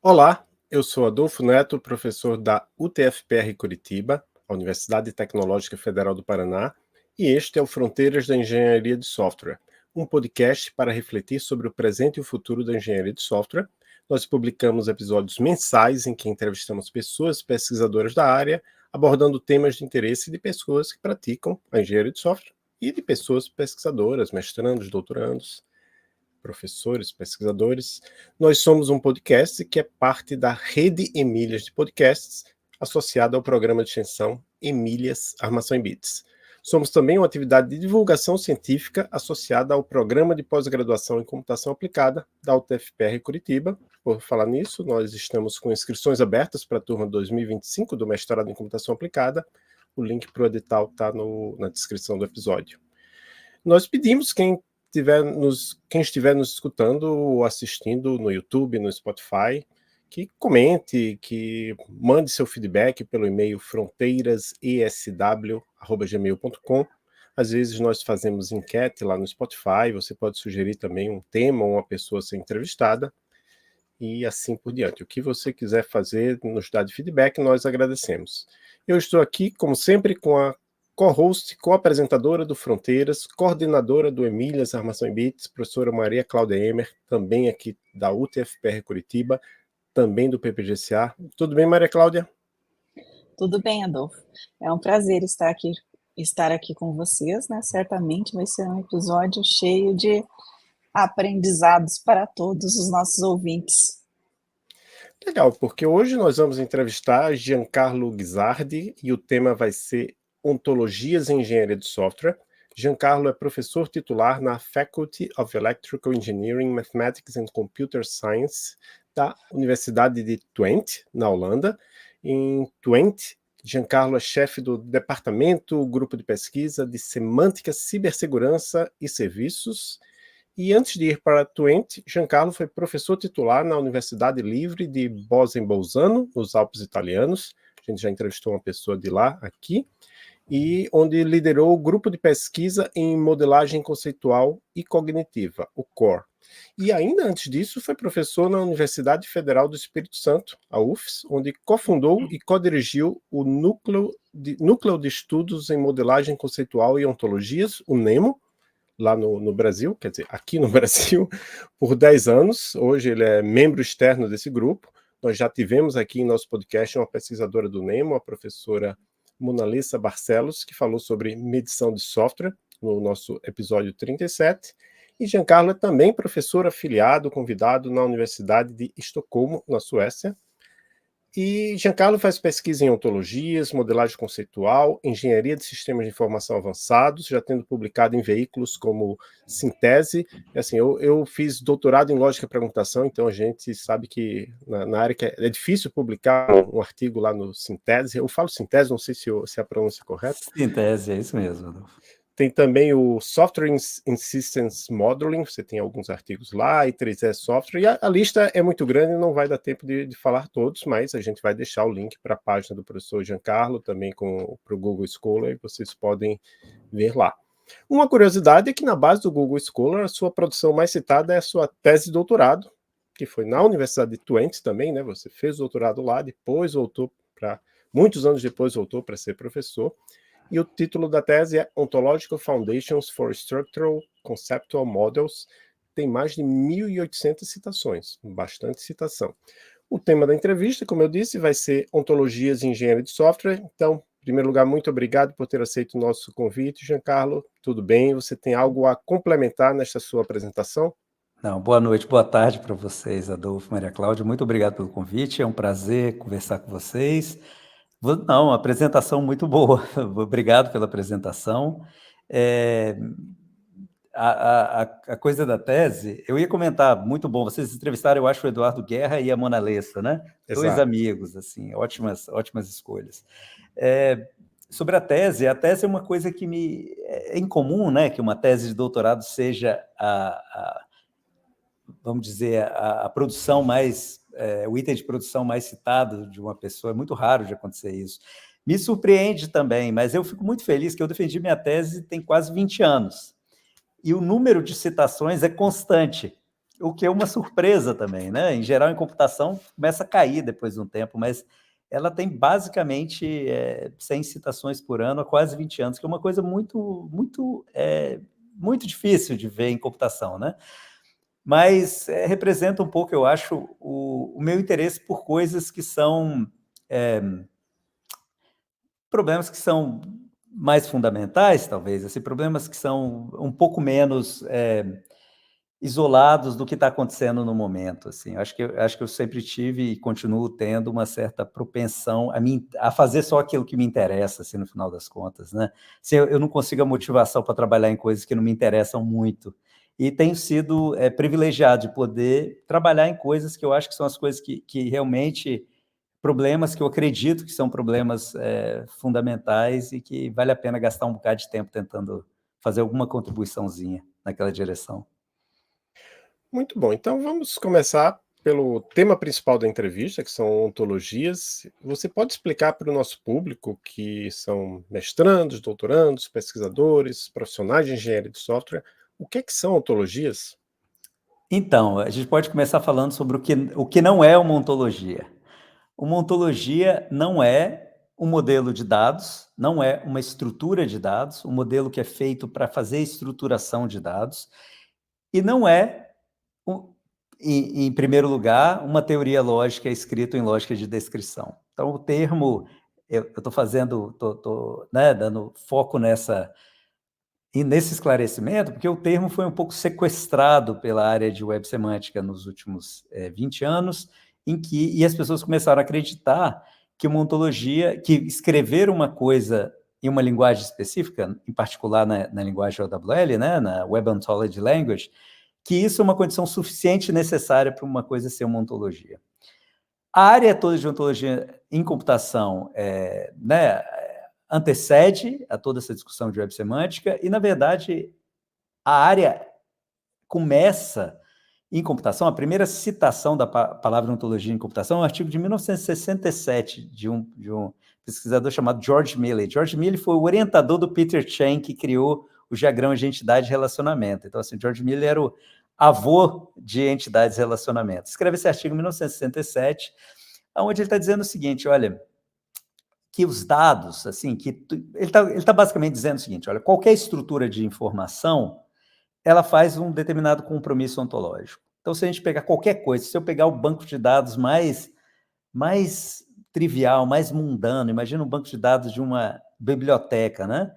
Olá, eu sou Adolfo Neto, professor da UTFPR Curitiba, a Universidade Tecnológica Federal do Paraná, e este é o Fronteiras da Engenharia de Software, um podcast para refletir sobre o presente e o futuro da engenharia de software. Nós publicamos episódios mensais em que entrevistamos pessoas pesquisadoras da área, abordando temas de interesse de pessoas que praticam a engenharia de software e de pessoas pesquisadoras, mestrandos, doutorandos, professores, pesquisadores. Nós somos um podcast que é parte da rede Emílias de Podcasts, associada ao programa de extensão Emílias Armação em Bits. Somos também uma atividade de divulgação científica associada ao programa de pós-graduação em computação aplicada da UTFPR Curitiba. Por falar nisso, nós estamos com inscrições abertas para a turma 2025 do mestrado em computação aplicada. O link para o edital está na descrição do episódio. Nós pedimos quem estiver nos escutando ou assistindo no YouTube, no Spotify, que comente, que mande seu feedback pelo e-mail fronteirasesw@gmail.com. Às vezes nós fazemos enquete lá no Spotify, você pode sugerir também um tema ou uma pessoa a ser entrevistada, e assim por diante. O que você quiser fazer, nos dar de feedback, nós agradecemos. Eu estou aqui, como sempre, com a co-host, co-apresentadora do Fronteiras, coordenadora do Emílias Armação em Bits, professora Maria Cláudia Emer, também aqui da UTFPR Curitiba, também do PPGCA. Tudo bem, Maria Cláudia? Tudo bem, Adolfo. É um prazer estar aqui com vocês, né? Certamente vai ser um episódio cheio de aprendizados para todos os nossos ouvintes. Legal, porque hoje nós vamos entrevistar Giancarlo Guisardi e o tema vai ser Ontologias em Engenharia de Software. Giancarlo é professor titular na Faculty of Electrical Engineering, Mathematics and Computer Science da Universidade de Twente, na Holanda. Em Twente, Giancarlo é chefe do departamento, grupo de pesquisa de semântica, cibersegurança e serviços. E antes de ir para Twente, Giancarlo foi professor titular na Universidade Livre de Bolzano, nos Alpes Italianos. A gente já entrevistou uma pessoa de lá aqui, e onde liderou o grupo de pesquisa em modelagem conceitual e cognitiva, o CORE. E ainda antes disso, foi professor na Universidade Federal do Espírito Santo, a UFES, onde cofundou e co-dirigiu o Núcleo de Estudos em Modelagem Conceitual e Ontologias, o NEMO, lá no Brasil, quer dizer, aqui no Brasil, por 10 anos. Hoje ele é membro externo desse grupo. Nós já tivemos aqui em nosso podcast uma pesquisadora do NEMO, a professora Monalisa Barcelos, que falou sobre medição de software no nosso episódio 37. E Giancarlo é também professor afiliado, convidado na Universidade de Estocolmo, na Suécia. E Giancarlo faz pesquisa em ontologias, modelagem conceitual, engenharia de sistemas de informação avançados, já tendo publicado em veículos como Sintese. Assim, eu fiz doutorado em lógica para computação, então a gente sabe que na área que é difícil publicar um artigo lá no Sintese. Eu falo Sintese, não sei se a pronúncia é correta. Sintese, é isso mesmo, Adolfo. Tem também o Software in Systems Modeling, você tem alguns artigos lá, e 3S Software, e a lista é muito grande, não vai dar tempo de falar todos, mas a gente vai deixar o link para a página do professor Giancarlo, também para o Google Scholar, e vocês podem ver lá. Uma curiosidade é que na base do Google Scholar, a sua produção mais citada é a sua tese de doutorado, que foi na Universidade de Twente também, né? Você fez o doutorado lá, depois voltou muitos anos depois voltou para ser professor. E o título da tese é Ontological Foundations for Structural Conceptual Models. Tem mais de 1.800 citações, bastante citação. O tema da entrevista, como eu disse, vai ser Ontologias em Engenharia de Software. Então, em primeiro lugar, muito obrigado por ter aceito o nosso convite, Giancarlo. Tudo bem? Você tem algo a complementar nesta sua apresentação? Não, boa noite, boa tarde para vocês, Adolfo, Maria Cláudia. Muito obrigado pelo convite, é um prazer conversar com vocês. Não, uma apresentação muito boa. Obrigado pela apresentação. A coisa da tese, eu ia comentar, muito bom, vocês entrevistaram, eu acho, o Eduardo Guerra e a Mona Lessa, né? Exato. Dois amigos, assim, ótimas escolhas. Sobre a tese é uma coisa que é incomum, né? Que uma tese de doutorado seja vamos dizer, a produção mais, o item de produção mais citado de uma pessoa. É muito raro de acontecer isso. Me surpreende também, mas eu fico muito feliz que eu defendi minha tese tem quase 20 anos. E o número de citações é constante. o que é uma surpresa também, né? Em geral, em computação, começa a cair depois de um tempo, mas ela tem basicamente 100 citações por ano há quase 20 anos, que é uma coisa muito difícil de ver em computação, né? Mas representa um pouco, eu acho, o meu interesse por coisas que são problemas que são mais fundamentais, talvez, assim, problemas que são um pouco menos isolados do que está acontecendo no momento, assim. Acho que eu sempre tive e continuo tendo uma certa propensão a fazer só aquilo que me interessa, assim, no final das contas, né? Se eu não consigo a motivação para trabalhar em coisas que não me interessam muito. E tenho sido privilegiado de poder trabalhar em coisas que eu acho que são as coisas que realmente problemas que eu acredito que são problemas fundamentais e que vale a pena gastar um bocado de tempo tentando fazer alguma contribuiçãozinha naquela direção. Muito bom. Então vamos começar pelo tema principal da entrevista, que são ontologias. Você pode explicar para o nosso público, que são mestrandos, doutorandos, pesquisadores, profissionais de engenharia de software, o que são ontologias? Então, a gente pode começar falando sobre o que não é uma ontologia. Uma ontologia não é um modelo de dados, não é uma estrutura de dados, um modelo que é feito para fazer estruturação de dados, e não é, em primeiro lugar, uma teoria lógica escrita em lógica de descrição. Então, o termo, eu estou fazendo, né, dando foco nesse esclarecimento, porque o termo foi um pouco sequestrado pela área de web semântica nos últimos 20 anos, e as pessoas começaram a acreditar que uma ontologia, que escrever uma coisa em uma linguagem específica, em particular na linguagem OWL, né, na Web Ontology Language, que isso é uma condição suficiente e necessária para uma coisa ser uma ontologia. A área toda de ontologia em computação né, antecede a toda essa discussão de web semântica e, na verdade, a área começa em computação, a primeira citação da palavra ontologia em computação é um artigo de 1967 de um pesquisador chamado George Milley. George Milley foi o orientador do Peter Chen, que criou o diagrama de entidade e relacionamento. Então, assim, George Milley era o avô de entidades e relacionamento. Escreve esse artigo em 1967, onde ele está dizendo o seguinte, olha, que os dados, assim, ele tá basicamente dizendo o seguinte, olha, qualquer estrutura de informação, ela faz um determinado compromisso ontológico. Então, se a gente pegar qualquer coisa, se eu pegar o banco de dados mais trivial, mais mundano, imagina um banco de dados de uma biblioteca, né?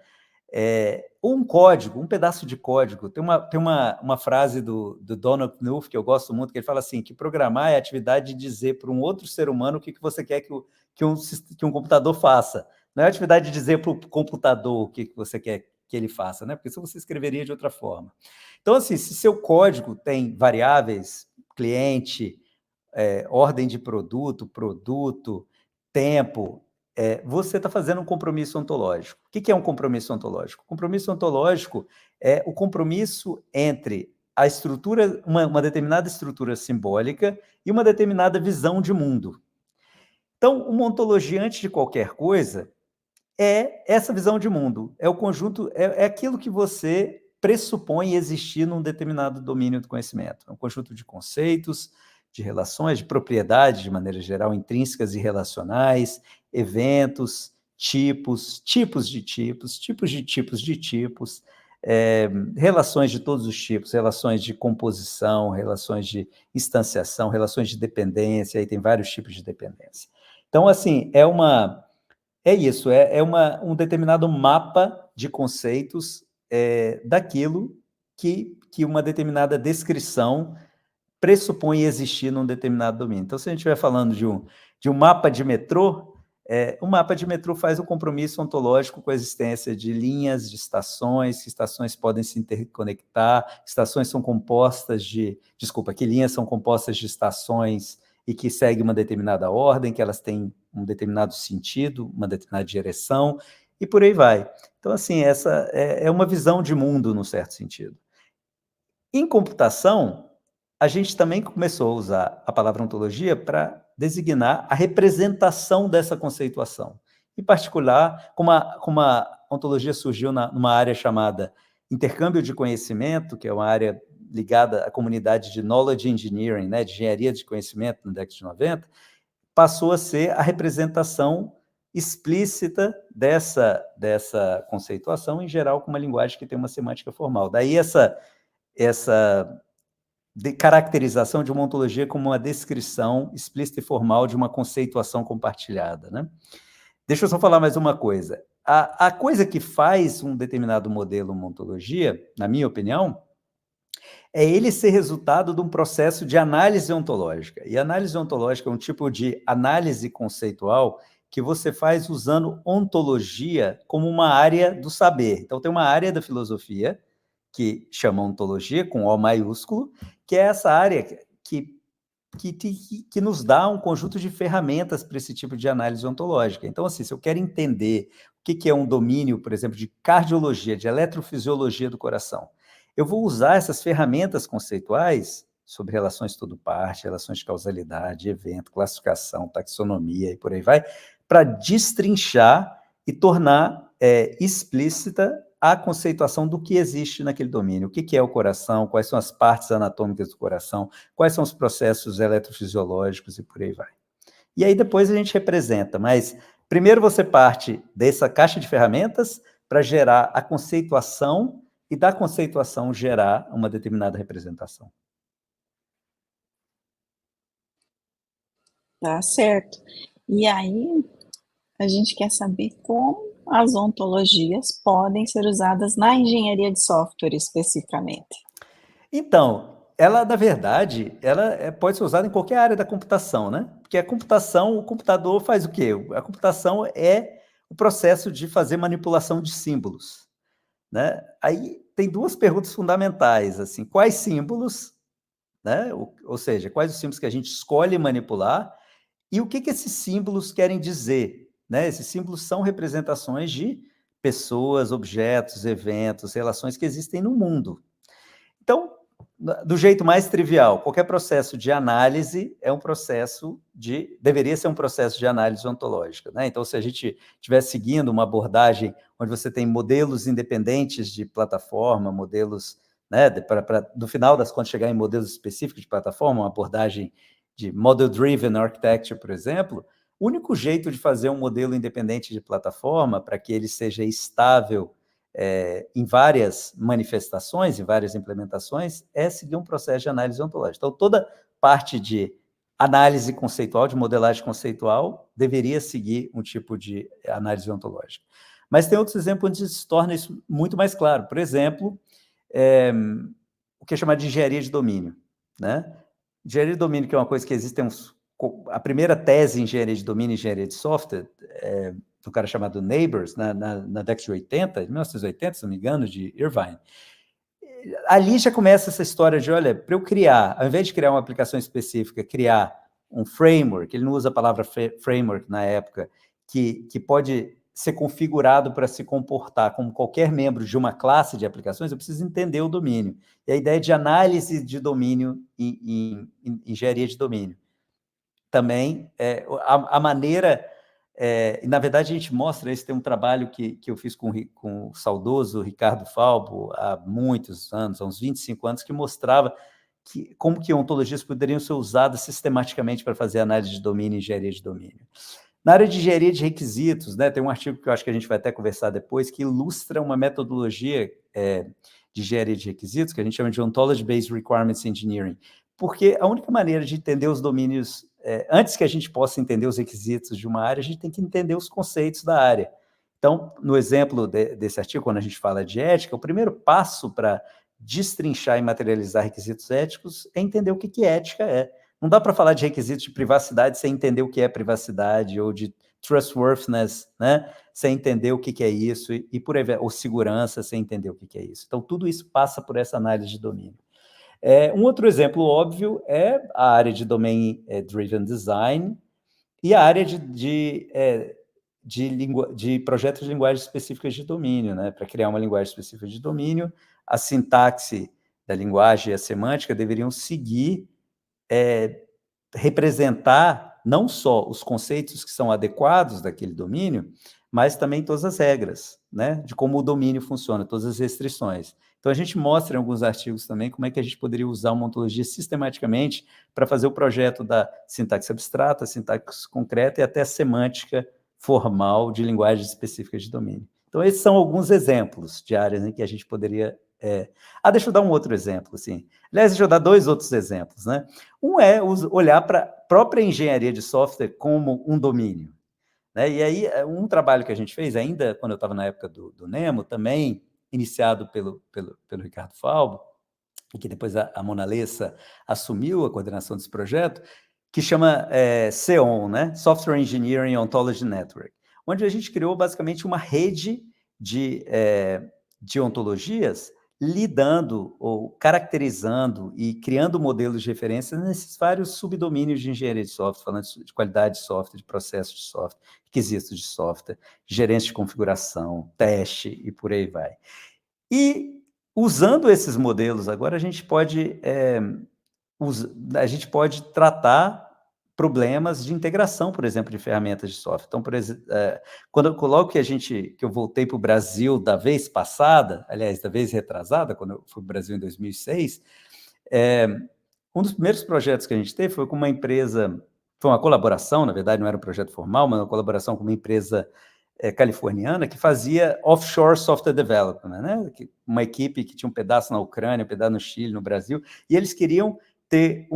Ou um código, um pedaço de código. Tem uma frase do Donald Knuth, que eu gosto muito, que ele fala assim, que programar é a atividade de dizer para um outro ser humano o que você quer que um computador faça. Não é a atividade de dizer para o computador o que você quer que ele faça, né? Porque isso você escreveria de outra forma. Então, assim, se seu código tem variáveis, cliente, ordem de produto, tempo, você está fazendo um compromisso ontológico. O que é um compromisso ontológico? O compromisso ontológico é o compromisso entre a estrutura, uma determinada estrutura simbólica e uma determinada visão de mundo. Então, uma ontologia, antes de qualquer coisa, é essa visão de mundo, é o conjunto, é aquilo que você pressupõe existir num determinado domínio do conhecimento. É um conjunto de conceitos, de relações, de propriedades, de maneira geral, intrínsecas e relacionais, eventos, tipos de tipos, relações de todos os tipos, relações de composição, relações de instanciação, relações de dependência, aí tem vários tipos de dependência. Então, assim, isso, um determinado mapa de conceitos daquilo que uma determinada descrição pressupõe existir num determinado domínio. Então, se a gente estiver falando de um mapa de metrô, o mapa de metrô faz um compromisso ontológico com a existência de linhas, de estações, que estações podem se interconectar, estações são compostas que linhas são compostas de estações e que seguem uma determinada ordem, que elas têm um determinado sentido, uma determinada direção, e por aí vai. Então, assim, essa é uma visão de mundo, no certo sentido. Em computação, a gente também começou a usar a palavra ontologia para designar a representação dessa conceituação. Em particular, como a ontologia surgiu numa área chamada intercâmbio de conhecimento, que é uma área ligada à comunidade de Knowledge Engineering, né, de engenharia de conhecimento na década de 90, passou a ser a representação explícita dessa conceituação, em geral, com uma linguagem que tem uma semântica formal. Daí essa caracterização de uma ontologia como uma descrição explícita e formal de uma conceituação compartilhada, né? Deixa eu só falar mais uma coisa. A coisa que faz um determinado modelo uma ontologia, na minha opinião, é ele ser resultado de um processo de análise ontológica. E análise ontológica é um tipo de análise conceitual que você faz usando ontologia como uma área do saber. Então, tem uma área da filosofia que chama ontologia, com O maiúsculo, que é essa área que nos dá um conjunto de ferramentas para esse tipo de análise ontológica. Então, assim, se eu quero entender o que é um domínio, por exemplo, de cardiologia, de eletrofisiologia do coração, eu vou usar essas ferramentas conceituais sobre relações todo-parte, relações de causalidade, evento, classificação, taxonomia e por aí vai, para destrinchar e tornar explícita a conceituação do que existe naquele domínio. O que é o coração, quais são as partes anatômicas do coração, quais são os processos eletrofisiológicos e por aí vai. E aí depois a gente representa, mas primeiro você parte dessa caixa de ferramentas para gerar a conceituação e da conceituação gerar uma determinada representação. Tá certo. E aí a gente quer saber como as ontologias podem ser usadas na engenharia de software especificamente. Então, ela, na verdade, ela pode ser usada em qualquer área da computação, né? Porque a computação, o computador faz o quê? A computação é o processo de fazer manipulação de símbolos, né? Aí tem duas perguntas fundamentais, assim, quais símbolos, né? Ou seja, quais os símbolos que a gente escolhe manipular e o que esses símbolos querem dizer, né? Esses símbolos são representações de pessoas, objetos, eventos, relações que existem no mundo. Então, do jeito mais trivial, qualquer processo de análise é um processo deveria ser um processo de análise ontológica, né? Então, se a gente estiver seguindo uma abordagem onde você tem modelos independentes de plataforma, modelos, né, no final das contas chegar em modelos específicos de plataforma, uma abordagem de model-driven architecture, por exemplo, o único jeito de fazer um modelo independente de plataforma para que ele seja estável em várias manifestações, em várias implementações, é seguir um processo de análise ontológica. Então, toda parte de análise conceitual, de modelagem conceitual, deveria seguir um tipo de análise ontológica. Mas tem outros exemplos onde se torna isso muito mais claro. Por exemplo, o que é chamado de engenharia de domínio, né? Engenharia de domínio, que é uma coisa que existe, a primeira tese em engenharia de domínio e engenharia de software, um cara chamado Neighbors, na década de 80, 1980, se não me engano, de Irvine. Ali já começa essa história de, olha, para eu criar, ao invés de criar uma aplicação específica, criar um framework, ele não usa a palavra framework na época, que pode ser configurado para se comportar como qualquer membro de uma classe de aplicações, eu preciso entender o domínio. E a ideia de análise de domínio em engenharia de domínio. Também, a maneira... na verdade, a gente mostra isso, tem um trabalho que eu fiz com o saudoso Ricardo Falbo há muitos anos, há uns 25 anos, que mostrava como que ontologias poderiam ser usadas sistematicamente para fazer análise de domínio e engenharia de domínio. Na área de engenharia de requisitos, né, tem um artigo que eu acho que a gente vai até conversar depois, que ilustra uma metodologia de engenharia de requisitos, que a gente chama de Ontology-Based Requirements Engineering, porque a única maneira de entender os domínios, antes que a gente possa entender os requisitos de uma área, a gente tem que entender os conceitos da área. Então, no exemplo desse artigo, quando a gente fala de ética, o primeiro passo para destrinchar e materializar requisitos éticos é entender o que ética é. Não dá para falar de requisitos de privacidade sem entender o que é privacidade, ou de trustworthiness, né? Sem entender o que é isso, e por aí vai, ou segurança, sem entender o que é isso. Então, tudo isso passa por essa análise de domínio. Um outro exemplo óbvio é a área de Domain Driven Design e a área de projetos de linguagens específicas de domínio, né? Para criar uma linguagem específica de domínio, a sintaxe da linguagem e a semântica deveriam seguir, representar não só os conceitos que são adequados daquele domínio, mas também todas as regras, né, de como o domínio funciona, todas as restrições. Então, a gente mostra em alguns artigos também como é que a gente poderia usar uma ontologia sistematicamente para fazer o projeto da sintaxe abstrata, sintaxe concreta e até a semântica formal de linguagens específicas de domínio. Então, esses são alguns exemplos de áreas em que a gente poderia... deixa eu dar um outro exemplo, assim. Aliás, deixa eu dar 2 outros exemplos, né? Um é olhar para a própria engenharia de software como um domínio, né? E aí, um trabalho que a gente fez, ainda quando eu estava na época do Nemo, também iniciado pelo Ricardo Falbo, e que depois a Mona Lessa assumiu a coordenação desse projeto, que chama SEON, né? Software Engineering Ontology Network, onde a gente criou basicamente uma rede de ontologias lidando ou caracterizando e criando modelos de referência nesses vários subdomínios de engenharia de software, falando de qualidade de software, de processo de software, requisitos de software, gerência de configuração, teste e por aí vai. E usando esses modelos agora, a gente pode tratar problemas de integração, por exemplo, de ferramentas de software. Então, quando eu coloco que eu voltei para o Brasil da vez passada, aliás, da vez retrasada, quando eu fui para o Brasil em 2006, um dos primeiros projetos que a gente teve foi com uma empresa, foi uma colaboração, na verdade não era um projeto formal, mas uma colaboração com uma empresa californiana que fazia offshore software development, né? Uma equipe que tinha um pedaço na Ucrânia, um pedaço no Chile, no Brasil, e eles queriam ter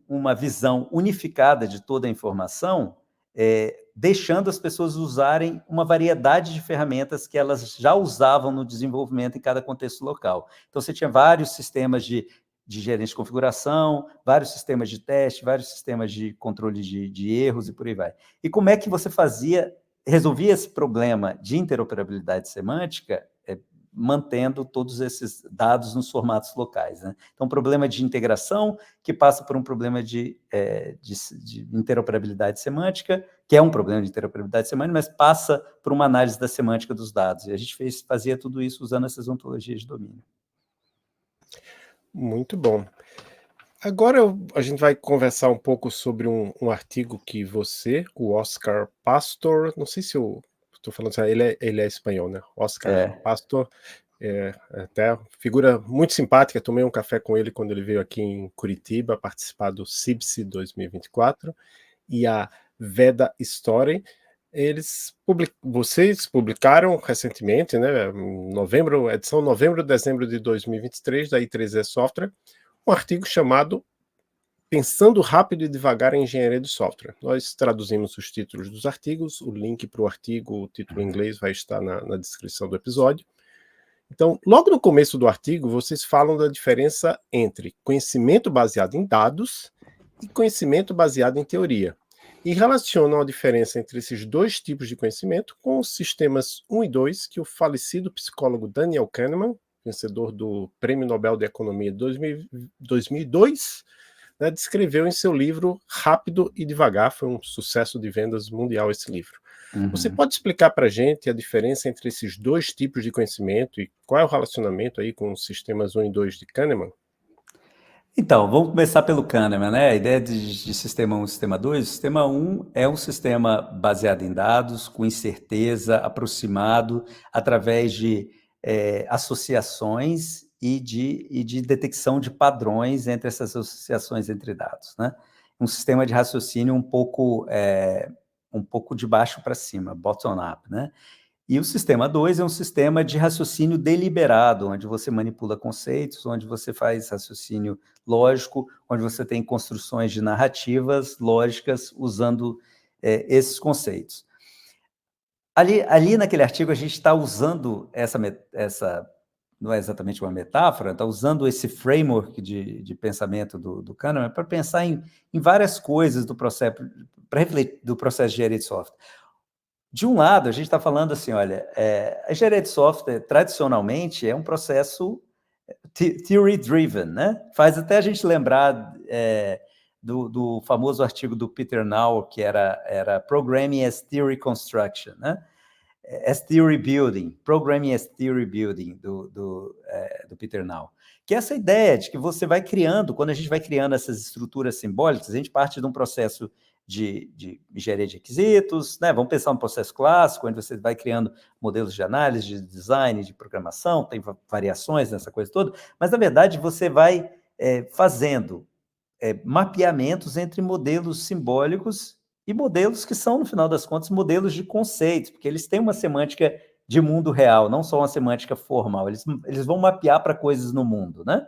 uma visão unificada de toda a informação, deixando as pessoas usarem uma variedade de ferramentas que elas já usavam no desenvolvimento em cada contexto local. Então, você tinha vários sistemas de gerência de configuração, vários sistemas de teste, vários sistemas de controle de erros e por aí vai. E como é que você resolvia esse problema de interoperabilidade semântica mantendo todos esses dados nos formatos locais, né? Então, um problema de integração que passa por um problema de interoperabilidade semântica, que é um problema de interoperabilidade semântica, mas passa por uma análise da semântica dos dados. E a gente fazia tudo isso usando essas ontologias de domínio. Muito bom. Agora a gente vai conversar um pouco sobre um artigo que você, o Oscar Pastor, não sei se eu estou falando assim, ele é espanhol, né? Oscar Pastor, até figura muito simpática, tomei um café com ele quando ele veio aqui em Curitiba participar do CIBSE 2024, e a Veda Story. Vocês publicaram recentemente, né, edição novembro-dezembro de 2023 da I3E Software, um artigo chamado Pensando Rápido e Devagar em Engenharia de Software. Nós traduzimos os títulos dos artigos, o link para o artigo, o título em inglês vai estar na descrição do episódio. Então, logo no começo do artigo, vocês falam da diferença entre conhecimento baseado em dados e conhecimento baseado em teoria, e relacionam a diferença entre esses 2 tipos de conhecimento com os sistemas 1 e 2 que o falecido psicólogo Daniel Kahneman, vencedor do Prêmio Nobel de Economia de 2002, né, descreveu em seu livro Rápido e Devagar. Foi um sucesso de vendas mundial esse livro. Uhum. Você pode explicar para a gente a diferença entre esses 2 tipos de conhecimento e qual é o relacionamento aí com os sistemas 1 e 2 de Kahneman? Então, vamos começar pelo Kahneman, né? A ideia de sistema 1 e sistema 2. O sistema 1 é um sistema baseado em dados, com incerteza, aproximado, através de associações e de detecção de padrões entre essas associações entre dados, né? Um sistema de raciocínio um pouco de baixo para cima, bottom-up, né? E o sistema 2 é um sistema de raciocínio deliberado, onde você manipula conceitos, onde você faz raciocínio lógico, onde você tem construções de narrativas lógicas usando esses conceitos. Ali naquele artigo, a gente está usando essa, não é exatamente uma metáfora, está usando esse framework de pensamento do Kahneman para pensar em várias coisas do processo, para refletir do processo de engenharia de software. De um lado, a gente está falando assim, olha, a engenharia de software, tradicionalmente, é um processo theory-driven, né? Faz até a gente lembrar do famoso artigo do Peter Nau, que era Programming as Theory Construction, né? As Theory Building, Programming as Theory Building, do Peter Nau. Que é essa ideia de que você vai criando, quando a gente vai criando essas estruturas simbólicas, a gente parte de um processo de engenharia de requisitos, né? Vamos pensar no processo clássico, onde você vai criando modelos de análise, de design, de programação, tem variações nessa coisa toda, mas, na verdade, você vai fazendo mapeamentos entre modelos simbólicos e modelos que são, no final das contas, modelos de conceitos, porque eles têm uma semântica de mundo real, não só uma semântica formal, eles vão mapear para coisas no mundo, né?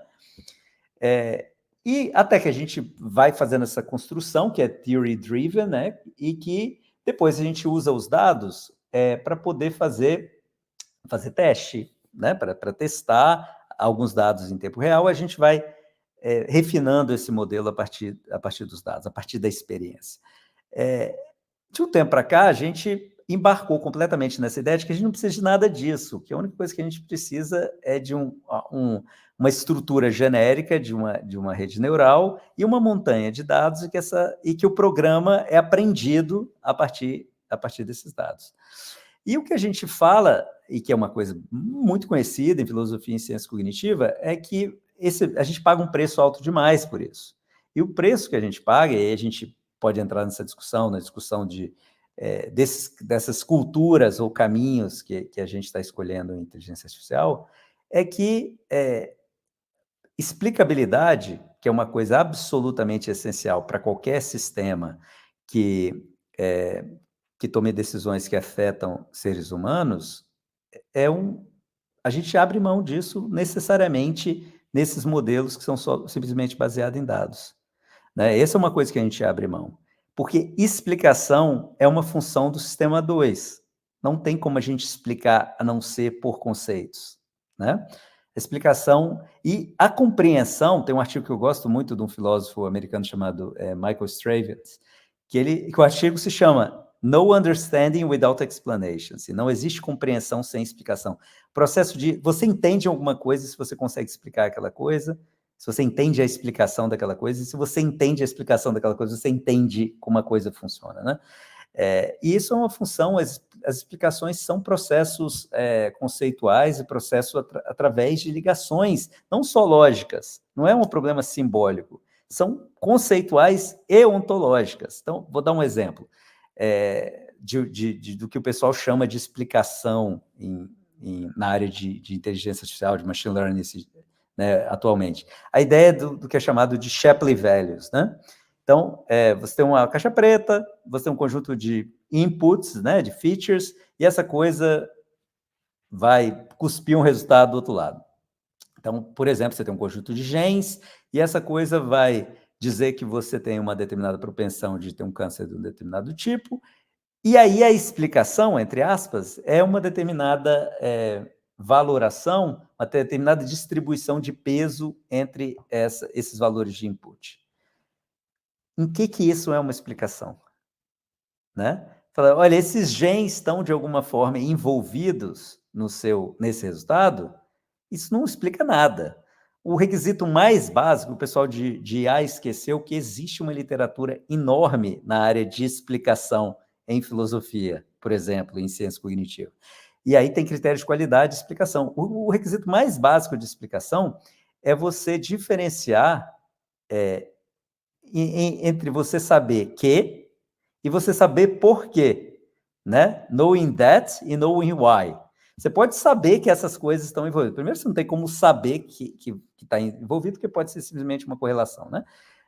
E até que a gente vai fazendo essa construção, que é theory-driven, né? E que depois a gente usa os dados para poder fazer teste, né? Para testar alguns dados em tempo real, a gente vai refinando esse modelo a partir dos dados, a partir da experiência. De um tempo para cá, a gente embarcou completamente nessa ideia de que a gente não precisa de nada disso, que a única coisa que a gente precisa é de uma estrutura genérica de uma rede neural e uma montanha de dados e que o programa é aprendido a partir desses dados. E o que a gente fala, e que é uma coisa muito conhecida em filosofia e ciência cognitiva, é que a gente paga um preço alto demais por isso. E o preço que a gente paga, e aí a gente pode entrar nessa discussão, na discussão dessas culturas ou caminhos que a gente está escolhendo em inteligência artificial, é que explicabilidade, que é uma coisa absolutamente essencial para qualquer sistema que tome decisões que afetam seres humanos, a gente abre mão disso necessariamente nesses modelos que são simplesmente baseados em dados, né? Essa é uma coisa que a gente abre mão, porque explicação é uma função do sistema 2. Não tem como a gente explicar a não ser por conceitos, né? A explicação e a compreensão, tem um artigo que eu gosto muito de um filósofo americano chamado Michael Stravitz, que o artigo se chama No Understanding Without Explanation. Não existe compreensão sem explicação. Processo de você entende alguma coisa se você consegue explicar aquela coisa, se você entende a explicação daquela coisa, e se você entende a explicação daquela coisa, você entende como a coisa funciona, né? E isso é uma função, as explicações são processos conceituais e processos através de ligações, não só lógicas, não é um problema simbólico, são conceituais e ontológicas. Então, vou dar um exemplo do que o pessoal chama de explicação na área de inteligência artificial, de machine learning, né, atualmente. A ideia do que é chamado de Shapley Values, né? Então, você tem uma caixa preta, você tem um conjunto de inputs, né, de features, e essa coisa vai cuspir um resultado do outro lado. Então, por exemplo, você tem um conjunto de genes, e essa coisa vai dizer que você tem uma determinada propensão de ter um câncer de um determinado tipo, e aí a explicação, entre aspas, é uma determinada valoração, uma determinada distribuição de peso entre esses valores de input. Em que isso é uma explicação? Né? Fala, olha, esses genes estão, de alguma forma, envolvidos nesse resultado, isso não explica nada. O requisito mais básico, o pessoal de IA esqueceu que existe uma literatura enorme na área de explicação em filosofia, por exemplo, em ciência cognitiva. E aí tem critérios de qualidade de explicação. O requisito mais básico de explicação é você diferenciar entre você saber que e você saber por quê, né? Knowing that e knowing why. Você pode saber que essas coisas estão envolvidas. Primeiro, você não tem como saber que está envolvido, porque pode ser simplesmente uma correlação, né?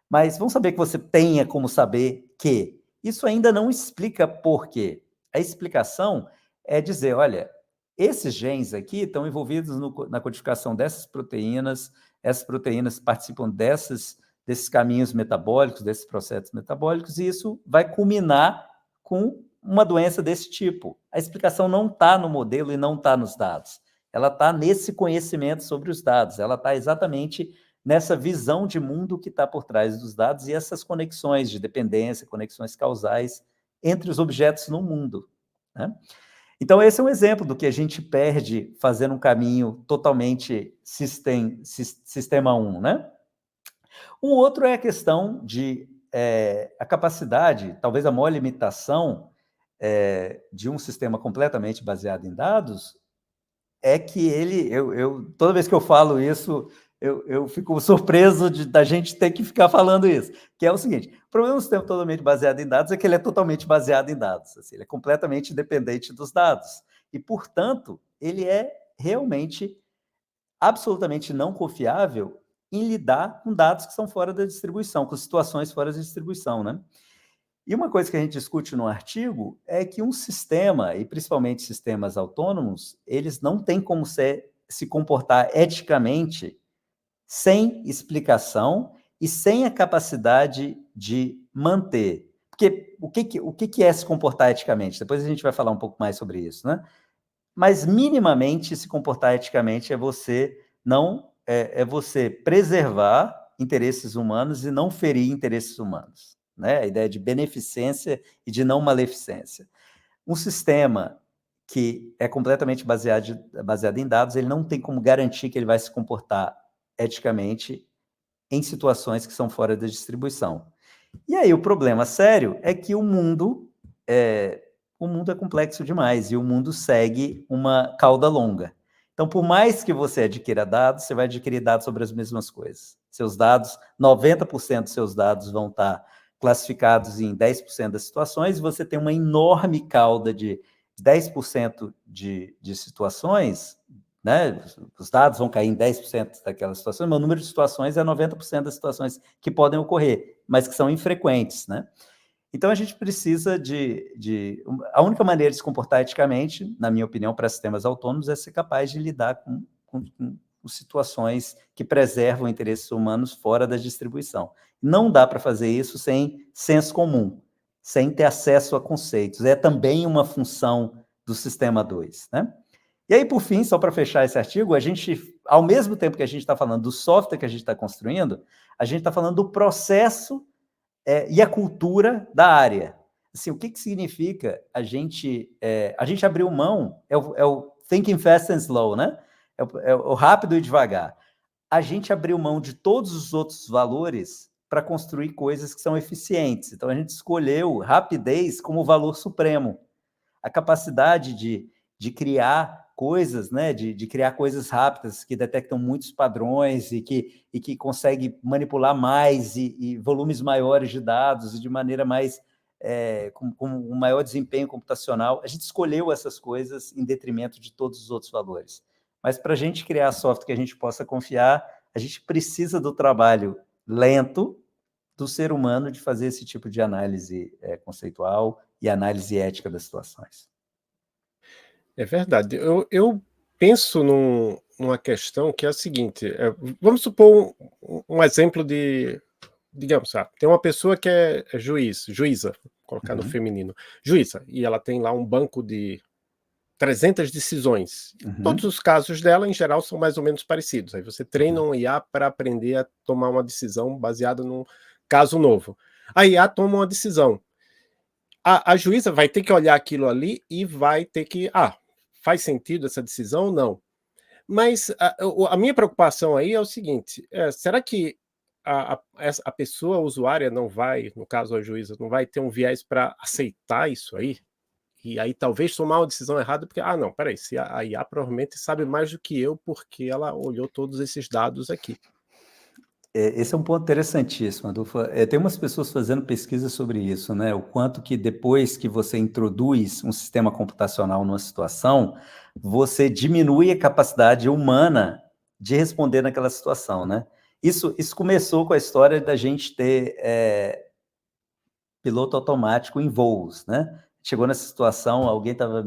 Mas vamos saber que você tenha como saber que. Isso ainda não explica por quê. A explicação é dizer, olha, esses genes aqui estão envolvidos na codificação dessas proteínas, essas proteínas participam desses caminhos metabólicos, desses processos metabólicos, e isso vai culminar com uma doença desse tipo. A explicação não está no modelo e não está nos dados. Ela está nesse conhecimento sobre os dados, ela está exatamente nessa visão de mundo que está por trás dos dados e essas conexões de dependência, conexões causais entre os objetos no mundo, né? Então, esse é um exemplo do que a gente perde fazendo um caminho totalmente sistema 1, né? Um outro é a questão de a capacidade, talvez a maior limitação de um sistema completamente baseado em dados é que toda vez que eu falo isso, eu fico surpreso da gente ter que ficar falando isso, que é o seguinte: o problema do sistema totalmente baseado em dados é que ele é totalmente baseado em dados, assim, ele é completamente independente dos dados, e, portanto, ele é realmente absolutamente não confiável em lidar com dados que são fora da distribuição, com situações fora da distribuição, né? E uma coisa que a gente discute no artigo é que um sistema, e principalmente sistemas autônomos, eles não têm como se comportar eticamente sem explicação e sem a capacidade de manter. Porque o que é se comportar eticamente? Depois a gente vai falar um pouco mais sobre isso, né? Mas minimamente se comportar eticamente é você não é você preservar interesses humanos e não ferir interesses humanos, né? A ideia de beneficência e de não maleficência. Um sistema que é completamente baseado em dados, ele não tem como garantir que ele vai se comportar eticamente em situações que são fora da distribuição. E aí o problema sério é que o mundo é complexo demais e o mundo segue uma cauda longa. Então, por mais que você adquira dados, você vai adquirir dados sobre as mesmas coisas. Seus dados, 90% dos seus dados vão estar classificados em 10% das situações, e você tem uma enorme cauda de 10% de situações, né? Os dados vão cair em 10% daquelas situações, mas o número de situações é 90% das situações que podem ocorrer, mas que são infrequentes, né? Então, a gente precisa a única maneira de se comportar eticamente, na minha opinião, para sistemas autônomos, é ser capaz de lidar com situações que preservam interesses humanos fora da distribuição. Não dá para fazer isso sem senso comum, sem ter acesso a conceitos. É também uma função do sistema 2, né? E aí, por fim, só para fechar esse artigo, a gente, ao mesmo tempo que a gente está falando do software que a gente está construindo, a gente está falando do processo e a cultura da área. Assim, o que significa a gente abriu mão, é o thinking fast and slow, né? É o rápido e devagar. A gente abriu mão de todos os outros valores para construir coisas que são eficientes. Então, a gente escolheu rapidez como valor supremo. A capacidade de criar coisas, né, de criar coisas rápidas que detectam muitos padrões e que consegue manipular mais e volumes maiores de dados e de maneira mais com um maior desempenho computacional. A gente escolheu essas coisas em detrimento de todos os outros valores. Mas para a gente criar software que a gente possa confiar, a gente precisa do trabalho lento do ser humano de fazer esse tipo de análise conceitual e análise ética das situações. É verdade. Eu penso numa questão que é a seguinte: vamos supor um exemplo de, digamos, tem uma pessoa que é juíza, vou colocar no feminino, juíza, e ela tem lá um banco de 300 decisões. Todos os casos dela, em geral, são mais ou menos parecidos. Aí você treina um IA para aprender a tomar uma decisão baseada num caso novo. A IA toma uma decisão. A juíza vai ter que olhar aquilo ali e vai ter que... faz sentido essa decisão ou não? Mas a minha preocupação aí é o seguinte: será que a pessoa usuária não vai, no caso a juíza, não vai ter um viés para aceitar isso aí? E aí talvez tomar uma decisão errada, porque, não, peraí, se a IA provavelmente sabe mais do que eu, porque ela olhou todos esses dados aqui. Esse é um ponto interessantíssimo, Adolfo. Tem umas pessoas fazendo pesquisa sobre isso, né? O quanto que depois que você introduz um sistema computacional numa situação, você diminui a capacidade humana de responder naquela situação, né? Isso começou com a história da gente ter piloto automático em voos, né? Chegou nessa situação, eu estava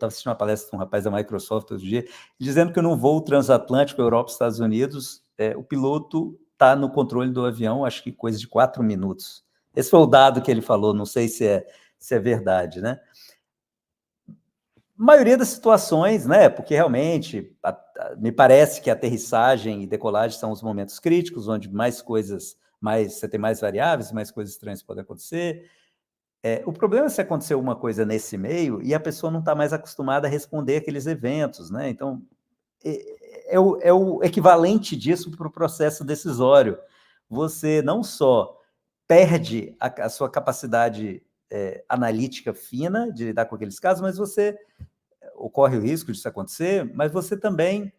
assistindo uma palestra de um rapaz da Microsoft outro dia, dizendo que num voo transatlântico, Europa e Estados Unidos, o piloto está no controle do avião, acho que coisa de 4 minutos. Esse foi o dado que ele falou, não sei se é verdade, né? Maioria das situações, né? Porque realmente me parece que a aterrissagem e decolagem são os momentos críticos, onde você tem mais variáveis, mais coisas estranhas podem acontecer. O problema é se acontecer alguma coisa nesse meio e a pessoa não está mais acostumada a responder aqueles eventos, né? Então, é o equivalente disso para o processo decisório. Você não só perde a sua capacidade analítica fina de lidar com aqueles casos, mas ocorre o risco disso acontecer, mas você também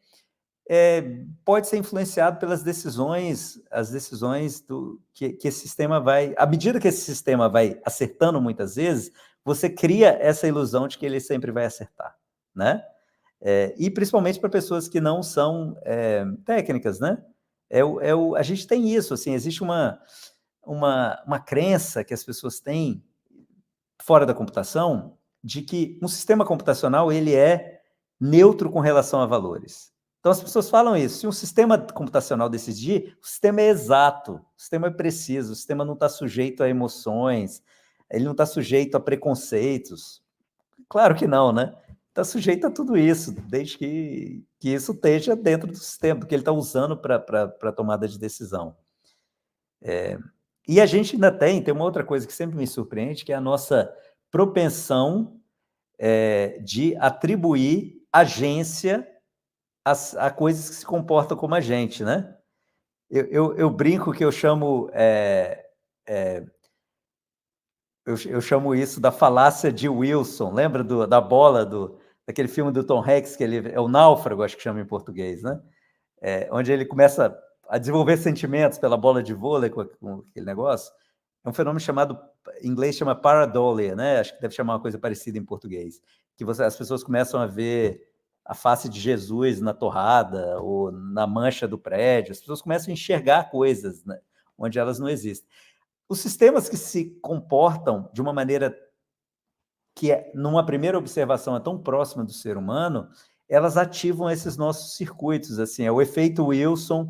pode ser influenciado pelas decisões, as decisões que esse sistema vai... À medida que esse sistema vai acertando muitas vezes, você cria essa ilusão de que ele sempre vai acertar, né? E principalmente para pessoas que não são técnicas, né? A gente tem isso, assim, existe uma crença que as pessoas têm fora da computação de que um sistema computacional ele é neutro com relação a valores. Então as pessoas falam isso, se um sistema computacional decidir, o sistema é exato, o sistema é preciso, o sistema não está sujeito a emoções, ele não está sujeito a preconceitos. Claro que não, né? Está sujeito a tudo isso, desde que isso esteja dentro do sistema, do que ele está usando para a tomada de decisão. E a gente ainda tem uma outra coisa que sempre me surpreende, que é a nossa propensão de atribuir agência a coisas que se comportam como a gente, né? Eu brinco que eu chamo... Eu chamo isso da falácia de Wilson. Lembra da bola, daquele filme do Tom Hanks, que ele é o Náufrago, acho que chama em português, né? Onde ele começa a desenvolver sentimentos pela bola de vôlei com aquele negócio. É um fenômeno chamado, em inglês chama pareidolia, né? Acho que deve chamar uma coisa parecida em português. Que as pessoas começam a ver a face de Jesus na torrada ou na mancha do prédio. As pessoas começam a enxergar coisas, né, onde elas não existem. Os sistemas que se comportam de uma maneira que, numa primeira observação, é tão próxima do ser humano, elas ativam esses nossos circuitos, assim, é o efeito Wilson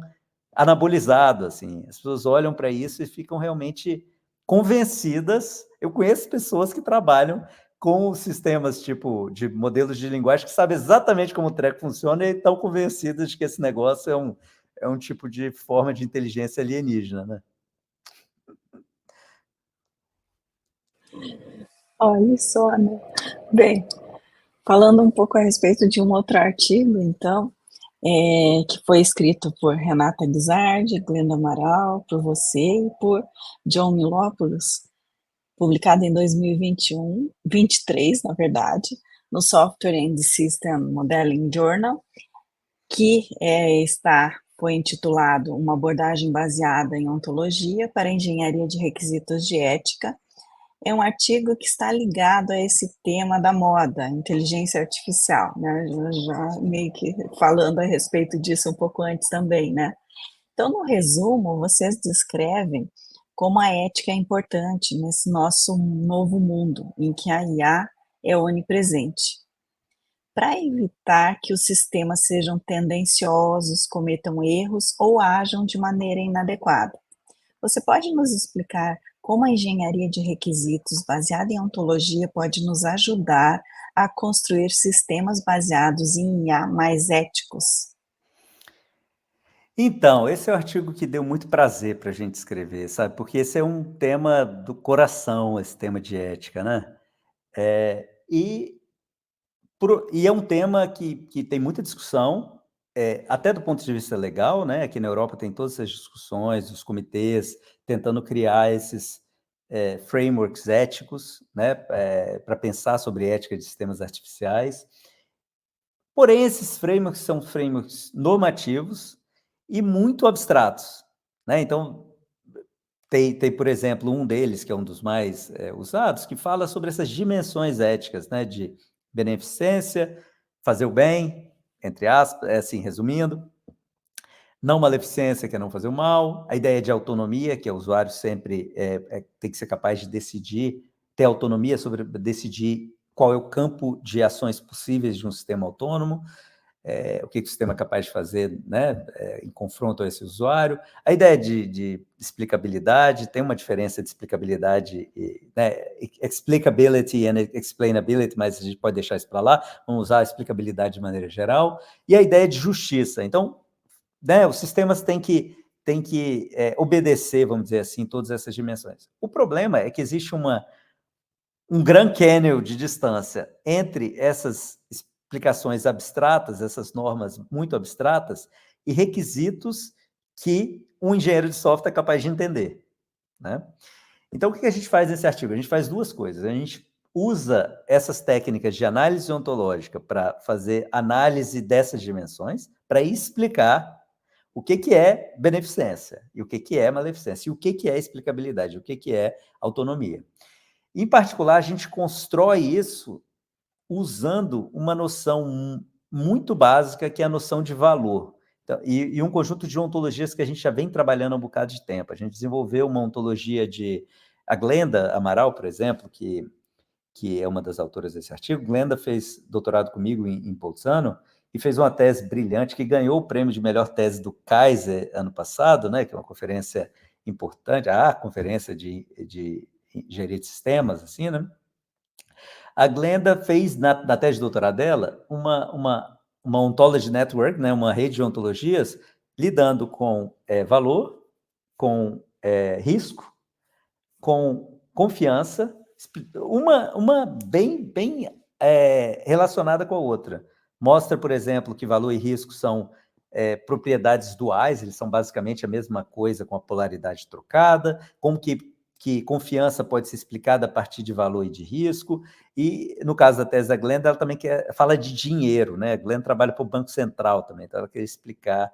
anabolizado, assim. As pessoas olham para isso e ficam realmente convencidas. Eu conheço pessoas que trabalham com sistemas tipo de modelos de linguagem que sabem exatamente como o treco funciona e estão convencidas de que esse negócio é um tipo de forma de inteligência alienígena, né? Olha só, né? Bem, falando um pouco a respeito de um outro artigo, então, que foi escrito por Renata Guizardi, Glenda Amaral, por você e por John Milopoulos, publicado em 2021, 23, na verdade, no Software and System Modeling Journal, que foi intitulado Uma abordagem baseada em ontologia para engenharia de requisitos de ética. É um artigo que está ligado a esse tema da moda, inteligência artificial, né? Já meio que falando a respeito disso um pouco antes também, né? Então, no resumo, vocês descrevem como a ética é importante nesse nosso novo mundo, em que a IA é onipresente. Para evitar que os sistemas sejam tendenciosos, cometam erros ou ajam de maneira inadequada. Você pode nos explicar como a engenharia de requisitos baseada em ontologia pode nos ajudar a construir sistemas baseados em IA mais éticos? Então, esse é o artigo que deu muito prazer para a gente escrever, sabe? Porque esse é um tema do coração, esse tema de ética, né? E é um tema que tem muita discussão, até do ponto de vista legal, né? Aqui na Europa tem todas essas discussões, os comitês tentando criar esses frameworks éticos, né? Para pensar sobre ética de sistemas artificiais. Porém, esses frameworks são frameworks normativos e muito abstratos, né? Então, tem, por exemplo, um deles, que é um dos mais usados, que fala sobre essas dimensões éticas, né? De beneficência, fazer o bem, entre aspas, assim, resumindo, não maleficência, que é não fazer o mal, a ideia de autonomia, que é o usuário sempre tem que ser capaz de decidir, ter autonomia sobre decidir qual é o campo de ações possíveis de um sistema autônomo, o que o sistema é capaz de fazer, né, em confronto a esse usuário. A ideia de explicabilidade, tem uma diferença de explicabilidade, né, explicability and explainability, mas a gente pode deixar isso para lá, vamos usar a explicabilidade de maneira geral, e a ideia de justiça. Então, né, os sistemas têm que obedecer, vamos dizer assim, todas essas dimensões. O problema é que existe um Grand Canyon de distância entre essas explicações abstratas, essas normas muito abstratas, e requisitos que um engenheiro de software é capaz de entender, né? Então, o que a gente faz nesse artigo? A gente faz duas coisas. A gente usa essas técnicas de análise ontológica para fazer análise dessas dimensões, para explicar o que é beneficência, e o que é maleficência, e o que é explicabilidade, o que é autonomia. Em particular, a gente constrói isso usando uma noção muito básica, que é a noção de valor. Então, e um conjunto de ontologias que a gente já vem trabalhando há um bocado de tempo. A gente desenvolveu uma ontologia de... A Glenda Amaral, por exemplo, que é uma das autoras desse artigo. Glenda fez doutorado comigo em Bolzano e fez uma tese brilhante que ganhou o prêmio de melhor tese do Kaiser ano passado, né, que é uma conferência importante, a conferência de engenharia de sistemas, assim, né? A Glenda fez, na tese de doutorado dela, uma ontology network, né, uma rede de ontologias, lidando com valor, com risco, com confiança, uma bem relacionada com a outra. Mostra, por exemplo, que valor e risco são propriedades duais, eles são basicamente a mesma coisa com a polaridade trocada, como que confiança pode ser explicada a partir de valor e de risco, e no caso da tese da Glenda, ela também fala de dinheiro, né? A Glenda trabalha para o Banco Central também, então ela quer explicar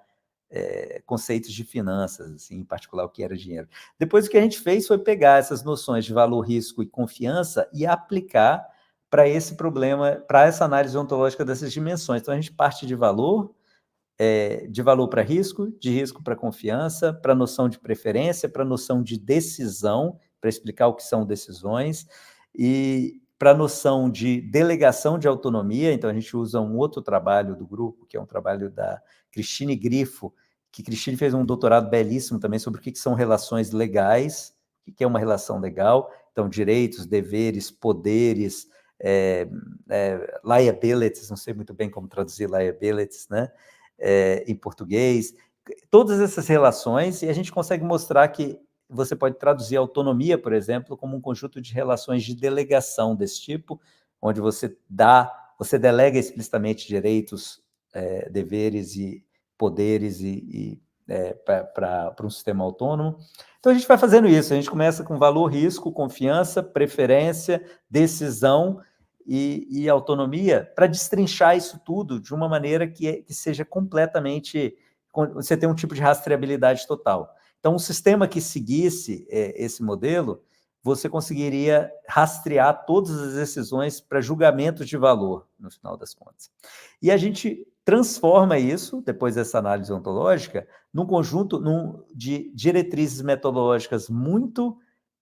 conceitos de finanças, assim, em particular o que era dinheiro. Depois o que a gente fez foi pegar essas noções de valor, risco e confiança e aplicar para esse problema, para essa análise ontológica dessas dimensões. Então a gente parte de valor para risco, de risco para confiança, para a noção de preferência, para a noção de decisão, para explicar o que são decisões, e para a noção de delegação de autonomia. Então a gente usa um outro trabalho do grupo, que é um trabalho da Cristine Grifo, que Cristine fez um doutorado belíssimo também sobre o que são relações legais, o que é uma relação legal, então direitos, deveres, poderes, liabilities, não sei muito bem como traduzir liabilities, né? Em português, todas essas relações, e a gente consegue mostrar que você pode traduzir a autonomia, por exemplo, como um conjunto de relações de delegação desse tipo, onde você delega explicitamente direitos, deveres e poderes para um sistema autônomo. Então a gente vai fazendo isso, a gente começa com valor, risco, confiança, preferência, decisão e autonomia, para destrinchar isso tudo de uma maneira que seja completamente... Você tem um tipo de rastreabilidade total. Então, um sistema que seguisse esse modelo, você conseguiria rastrear todas as decisões para julgamentos de valor, no final das contas. E a gente transforma isso, depois dessa análise ontológica, num conjunto de diretrizes metodológicas muito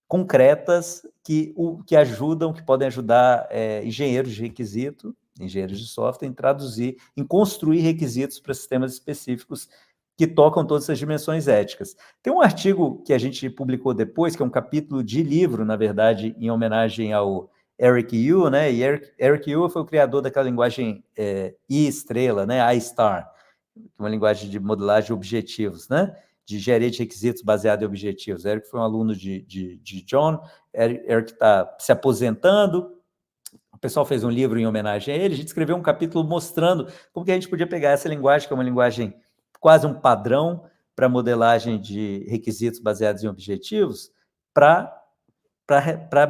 concretas que ajudam, que podem ajudar engenheiros de requisito, engenheiros de software, em traduzir, em construir requisitos para sistemas específicos que tocam todas essas dimensões éticas. Tem um artigo que a gente publicou depois, que é um capítulo de livro, na verdade, em homenagem ao Eric Yuan, né? E Eric Yuan foi o criador daquela linguagem I-estrela, né? I-star, uma linguagem de modelagem de objetivos, né? De engenharia de requisitos baseada em objetivos. Eric foi um aluno de John, Eric está se aposentando, o pessoal fez um livro em homenagem a ele, a gente escreveu um capítulo mostrando como que a gente podia pegar essa linguagem, que é uma linguagem quase um padrão para modelagem de requisitos baseados em objetivos, para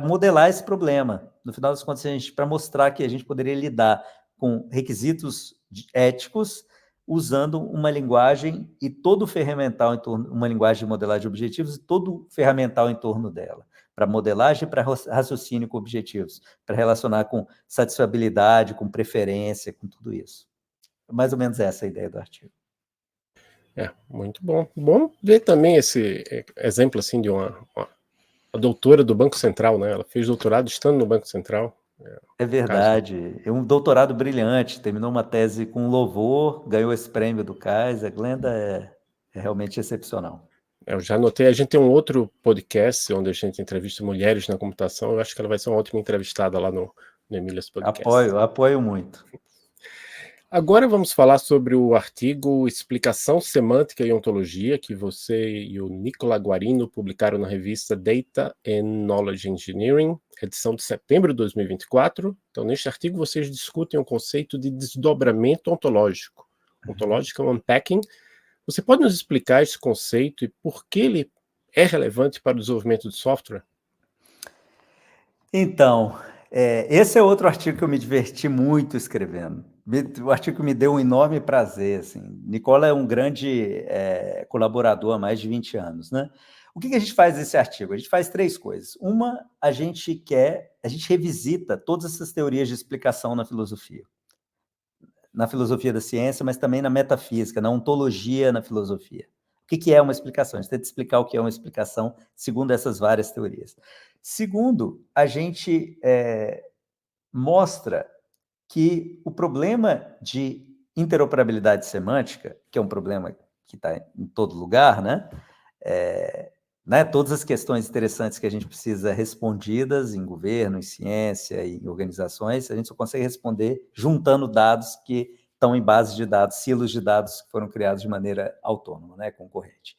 modelar esse problema. No final das contas, para mostrar que a gente poderia lidar com requisitos éticos usando uma linguagem e todo o ferramental em torno, uma linguagem de modelagem de objetivos e todo o ferramental em torno dela, para modelagem e para raciocínio com objetivos, para relacionar com satisfabilidade, com preferência, com tudo isso. Mais ou menos essa é a ideia do artigo. Muito bom. Bom ver também esse exemplo assim de uma doutora do Banco Central, né? Ela fez doutorado estando no Banco Central. É verdade. É um doutorado brilhante, terminou uma tese com louvor, ganhou esse prêmio do Kaiser. A Glenda é realmente excepcional. Eu já anotei, a gente tem um outro podcast onde a gente entrevista mulheres na computação. Eu acho que ela vai ser uma ótima entrevistada lá no Emílias Podcast. Apoio muito. Agora vamos falar sobre o artigo Explicação Semântica e Ontologia, que você e o Nicola Guarino publicaram na revista Data and Knowledge Engineering, edição de setembro de 2024. Então, neste artigo, vocês discutem o conceito de desdobramento ontológico. Ontológico é um unpacking. Você pode nos explicar esse conceito e por que ele é relevante para o desenvolvimento de software? Então, Esse é outro artigo que eu me diverti muito escrevendo. O artigo me deu um enorme prazer. Assim. Nicola é um grande colaborador há mais de 20 anos. Né? O que a gente faz nesse artigo? A gente faz 3 coisas. Uma, a gente revisita todas essas teorias de explicação na filosofia da ciência, mas também na metafísica, na ontologia na filosofia. O que é uma explicação? A gente tenta explicar o que é uma explicação segundo essas várias teorias. Segundo, a gente mostra que o problema de interoperabilidade semântica, que é um problema que está em todo lugar, todas as questões interessantes que a gente precisa respondidas em governo, em ciência, em organizações, a gente só consegue responder juntando dados que estão em base de dados, silos de dados que foram criados de maneira autônoma, concorrente.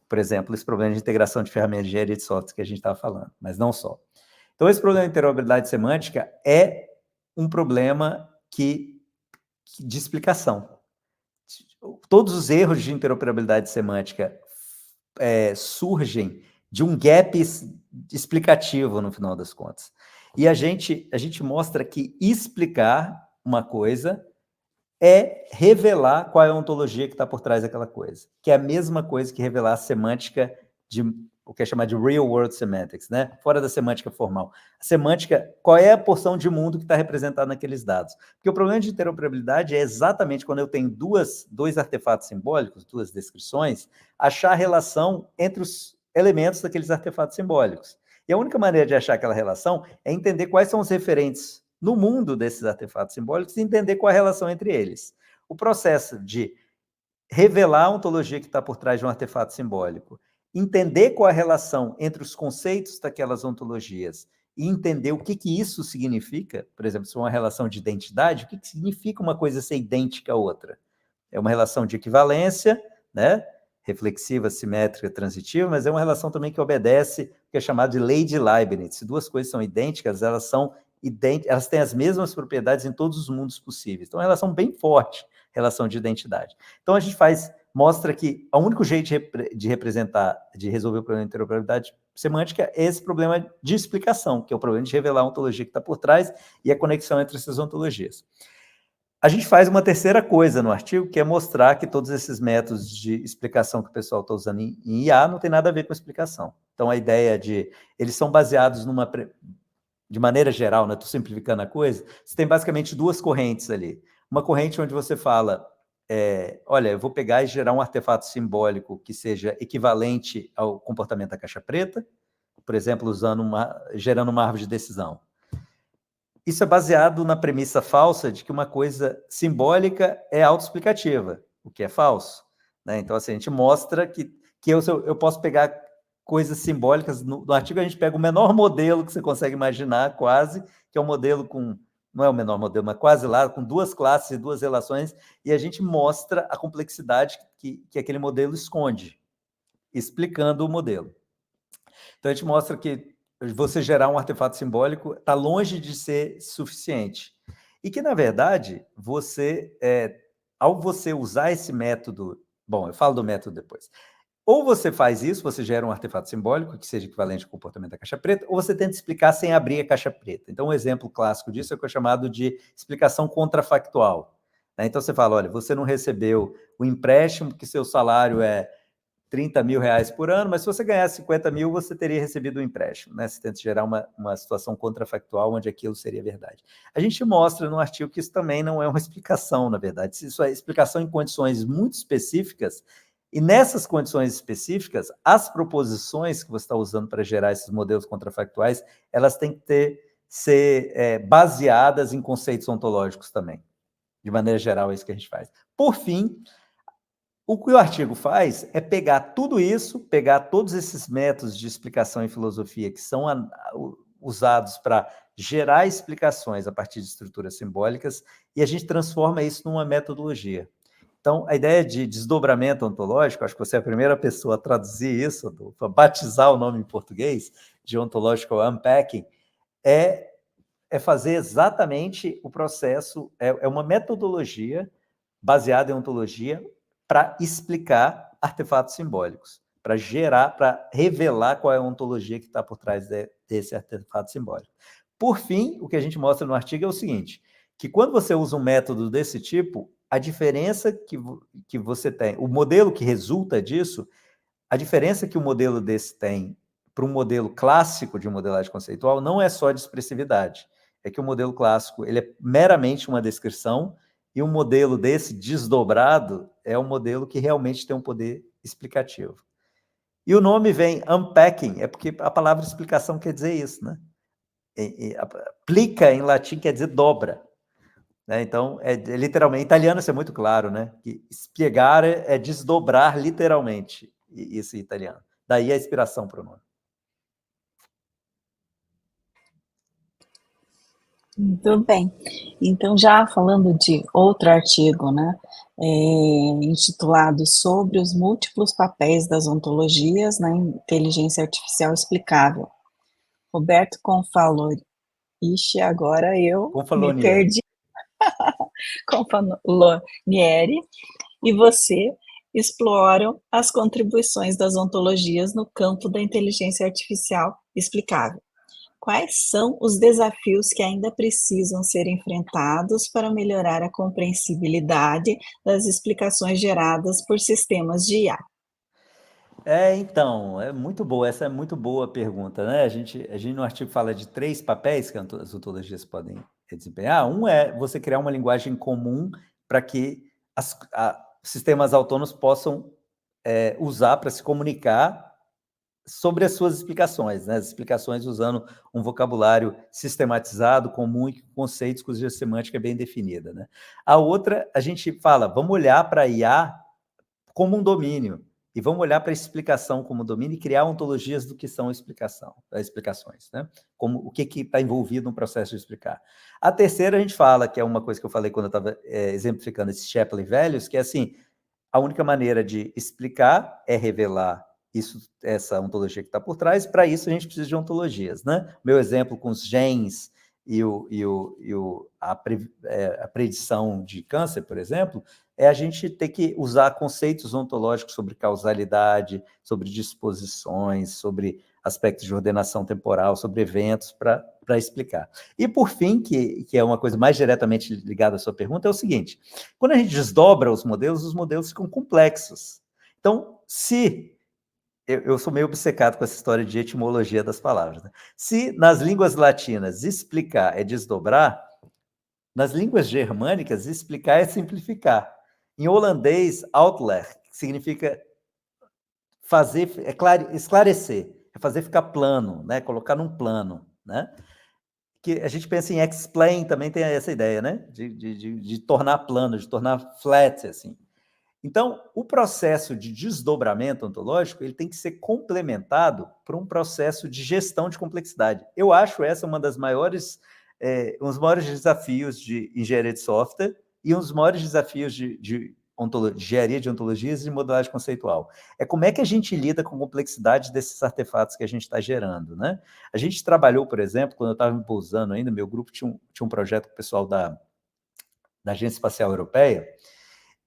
Por exemplo, esse problema de integração de ferramentas de engenharia de software que a gente estava falando, mas não só. Então, esse problema de interoperabilidade semântica é um problema de explicação. Todos os erros de interoperabilidade semântica surgem de um gap explicativo, no final das contas. E a gente mostra que explicar uma coisa é revelar qual é a ontologia que está por trás daquela coisa, que é a mesma coisa que revelar a semântica de o que é chamado de real-world semantics, fora da semântica formal. A semântica, qual é a porção de mundo que está representada naqueles dados? Porque o problema de interoperabilidade é exatamente quando eu tenho dois artefatos simbólicos, 2 descrições, achar a relação entre os elementos daqueles artefatos simbólicos. E a única maneira de achar aquela relação é entender quais são os referentes no mundo desses artefatos simbólicos e entender qual é a relação entre eles. O processo de revelar a ontologia que está por trás de um artefato simbólico, entender qual é a relação entre os conceitos daquelas ontologias e entender o que isso significa, por exemplo, se é uma relação de identidade, o que significa uma coisa ser idêntica à outra? É uma relação de equivalência, reflexiva, simétrica, transitiva, mas é uma relação também que obedece o que é chamado de lei de Leibniz. Se 2 coisas são idênticas, elas têm as mesmas propriedades em todos os mundos possíveis. Então, é uma relação bem forte, relação de identidade. Então, a gente mostra que o único jeito de resolver o problema de interoperabilidade semântica é esse problema de explicação, que é o problema de revelar a ontologia que está por trás e a conexão entre essas ontologias. A gente faz uma terceira coisa no artigo, que é mostrar que todos esses métodos de explicação que o pessoal está usando em IA não tem nada a ver com explicação. Então, a ideia eles são baseados de maneira geral, estou simplificando a coisa, você tem basicamente 2 correntes ali. Uma corrente onde você fala, olha, eu vou pegar e gerar um artefato simbólico que seja equivalente ao comportamento da caixa preta, por exemplo, gerando uma árvore de decisão. Isso é baseado na premissa falsa de que uma coisa simbólica é autoexplicativa, o que é falso. Então, assim, a gente mostra que eu posso pegar coisas simbólicas. No artigo, a gente pega o menor modelo que você consegue imaginar, quase, que é um modelo não é o menor modelo, mas quase lá, com 2 classes e 2 relações, e a gente mostra a complexidade que aquele modelo esconde, explicando o modelo. Então, a gente mostra que você gerar um artefato simbólico está longe de ser suficiente. E que, na verdade, ao você usar esse método... Bom, eu falo do método depois. Ou você faz isso, você gera um artefato simbólico que seja equivalente ao comportamento da caixa preta, ou você tenta explicar sem abrir a caixa preta. Então, um exemplo clássico disso é o que é chamado de explicação contrafactual. Então, você fala, olha, você não recebeu o empréstimo, que seu salário é 30 mil reais por ano, mas se você ganhasse 50 mil, você teria recebido o empréstimo. Você tenta gerar uma situação contrafactual onde aquilo seria verdade. A gente mostra no artigo que isso também não é uma explicação, na verdade. Isso é explicação em condições muito específicas, e nessas condições específicas, as proposições que você está usando para gerar esses modelos contrafactuais, elas têm que ser baseadas em conceitos ontológicos também. De maneira geral, é isso que a gente faz. Por fim, o que o artigo faz é pegar tudo isso, pegar todos esses métodos de explicação em filosofia que são usados para gerar explicações a partir de estruturas simbólicas, e a gente transforma isso numa metodologia. Então, a ideia de desdobramento ontológico, acho que você é a primeira pessoa a traduzir isso, a batizar o nome em português, de ontological unpacking, é fazer exatamente o processo, é uma metodologia baseada em ontologia para explicar artefatos simbólicos, para revelar qual é a ontologia que está por trás desse artefato simbólico. Por fim, o que a gente mostra no artigo é o seguinte, que quando você usa um método desse tipo, a diferença que você tem, o modelo que resulta disso, a diferença que o modelo desse tem para um modelo clássico de modelagem conceitual não é só de expressividade, é que o modelo clássico ele é meramente uma descrição e um modelo desse desdobrado é um modelo que realmente tem um poder explicativo. E o nome vem unpacking, é porque a palavra explicação quer dizer isso, né? Plica em latim quer dizer dobra. Né? Então, literalmente, em italiano isso é muito claro, né? Que spiegare é desdobrar literalmente, isso em italiano. Daí a inspiração para o nome. Muito bem. Então, já falando de outro artigo, né, intitulado Sobre os múltiplos papéis das ontologias na inteligência artificial explicável. Roberto Confalonieri, agora eu me perdi. Confalonieri e você exploram as contribuições das ontologias no campo da inteligência artificial explicável. Quais são os desafios que ainda precisam ser enfrentados para melhorar a compreensibilidade das explicações geradas por sistemas de IA? Então, é muito boa, essa é muito boa pergunta, né? A gente no artigo fala de 3 papéis que as ontologias podem desempenhar. Um é você criar uma linguagem comum para que sistemas autônomos possam usar para se comunicar sobre as suas explicações, né? As explicações usando um vocabulário sistematizado, comum e conceitos cuja semântica é bem definida, né? A outra, a gente fala, vamos olhar para a IA como um domínio, e vamos olhar para a explicação como domínio e criar ontologias do que são explicações, né? Como o que está envolvido no processo de explicar. A terceira, a gente fala, que é uma coisa que eu falei quando eu estava exemplificando esses Shapley Values, que é assim, a única maneira de explicar é revelar essa ontologia que está por trás, para isso a gente precisa de ontologias, né? Meu exemplo com os genes e a predição de câncer, por exemplo, é a gente ter que usar conceitos ontológicos sobre causalidade, sobre disposições, sobre aspectos de ordenação temporal, sobre eventos, para explicar. E, por fim, que é uma coisa mais diretamente ligada à sua pergunta, é o seguinte, quando a gente desdobra os modelos ficam complexos. Então, se... Eu sou meio obcecado com essa história de etimologia das palavras, né? Se nas línguas latinas explicar é desdobrar, nas línguas germânicas explicar é simplificar. Em holandês, outleg significa esclarecer, é fazer ficar plano, né? Colocar num plano, né? Que a gente pensa em explain, também tem essa ideia, né? De tornar plano, de tornar flat, assim. Então, o processo de desdobramento ontológico ele tem que ser complementado por um processo de gestão de complexidade. Eu acho essa um dos maiores desafios de engenharia de software e um dos maiores desafios de engenharia de ontologias e de modelagem conceitual. É como é que a gente lida com a complexidade desses artefatos que a gente está gerando, né? A gente trabalhou, por exemplo, quando eu estava me pousando ainda, meu grupo tinha um projeto com o pessoal da Agência Espacial Europeia,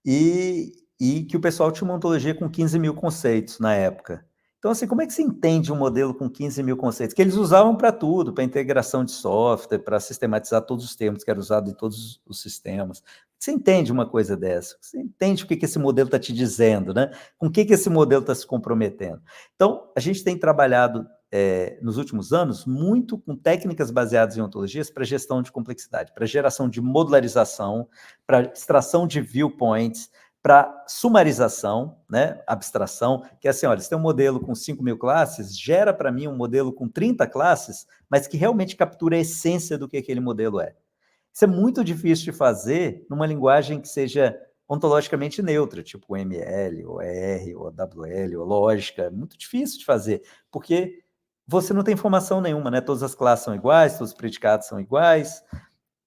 e que o pessoal tinha uma ontologia com 15 mil conceitos na época. Então, assim, como é que se entende um modelo com 15 mil conceitos? Que eles usavam para tudo, para integração de software, para sistematizar todos os termos que eram usados em todos os sistemas. Você entende uma coisa dessa? Você entende o que esse modelo está te dizendo, né? Com o que esse modelo está se comprometendo? Então, a gente tem trabalhado nos últimos anos, muito com técnicas baseadas em ontologias para gestão de complexidade, para geração de modularização, para extração de viewpoints, para sumarização, né, abstração, que é assim, olha, você tem um modelo com 5 mil classes, gera para mim um modelo com 30 classes, mas que realmente captura a essência do que aquele modelo é. Isso é muito difícil de fazer numa linguagem que seja ontologicamente neutra, tipo ML, ou R, ou WL, ou lógica, é muito difícil de fazer, porque você não tem informação nenhuma, né? Todas as classes são iguais, todos os predicados são iguais,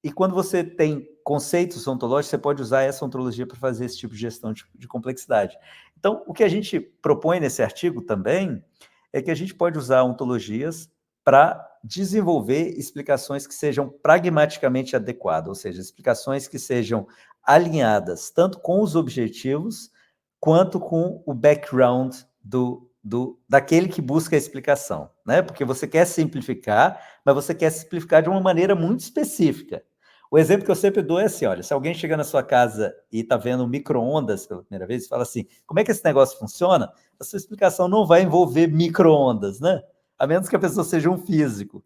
e quando você tem conceitos ontológicos, você pode usar essa ontologia para fazer esse tipo de gestão de complexidade. Então, o que a gente propõe nesse artigo também é que a gente pode usar ontologias para desenvolver explicações que sejam pragmaticamente adequadas, ou seja, explicações que sejam alinhadas tanto com os objetivos quanto com o background daquele que busca a explicação, né? Porque você quer simplificar, mas você quer simplificar de uma maneira muito específica. O exemplo que eu sempre dou é assim, olha, se alguém chega na sua casa e está vendo micro-ondas pela primeira vez, e fala assim, como é que esse negócio funciona? A sua explicação não vai envolver micro-ondas, né? A menos que a pessoa seja um físico,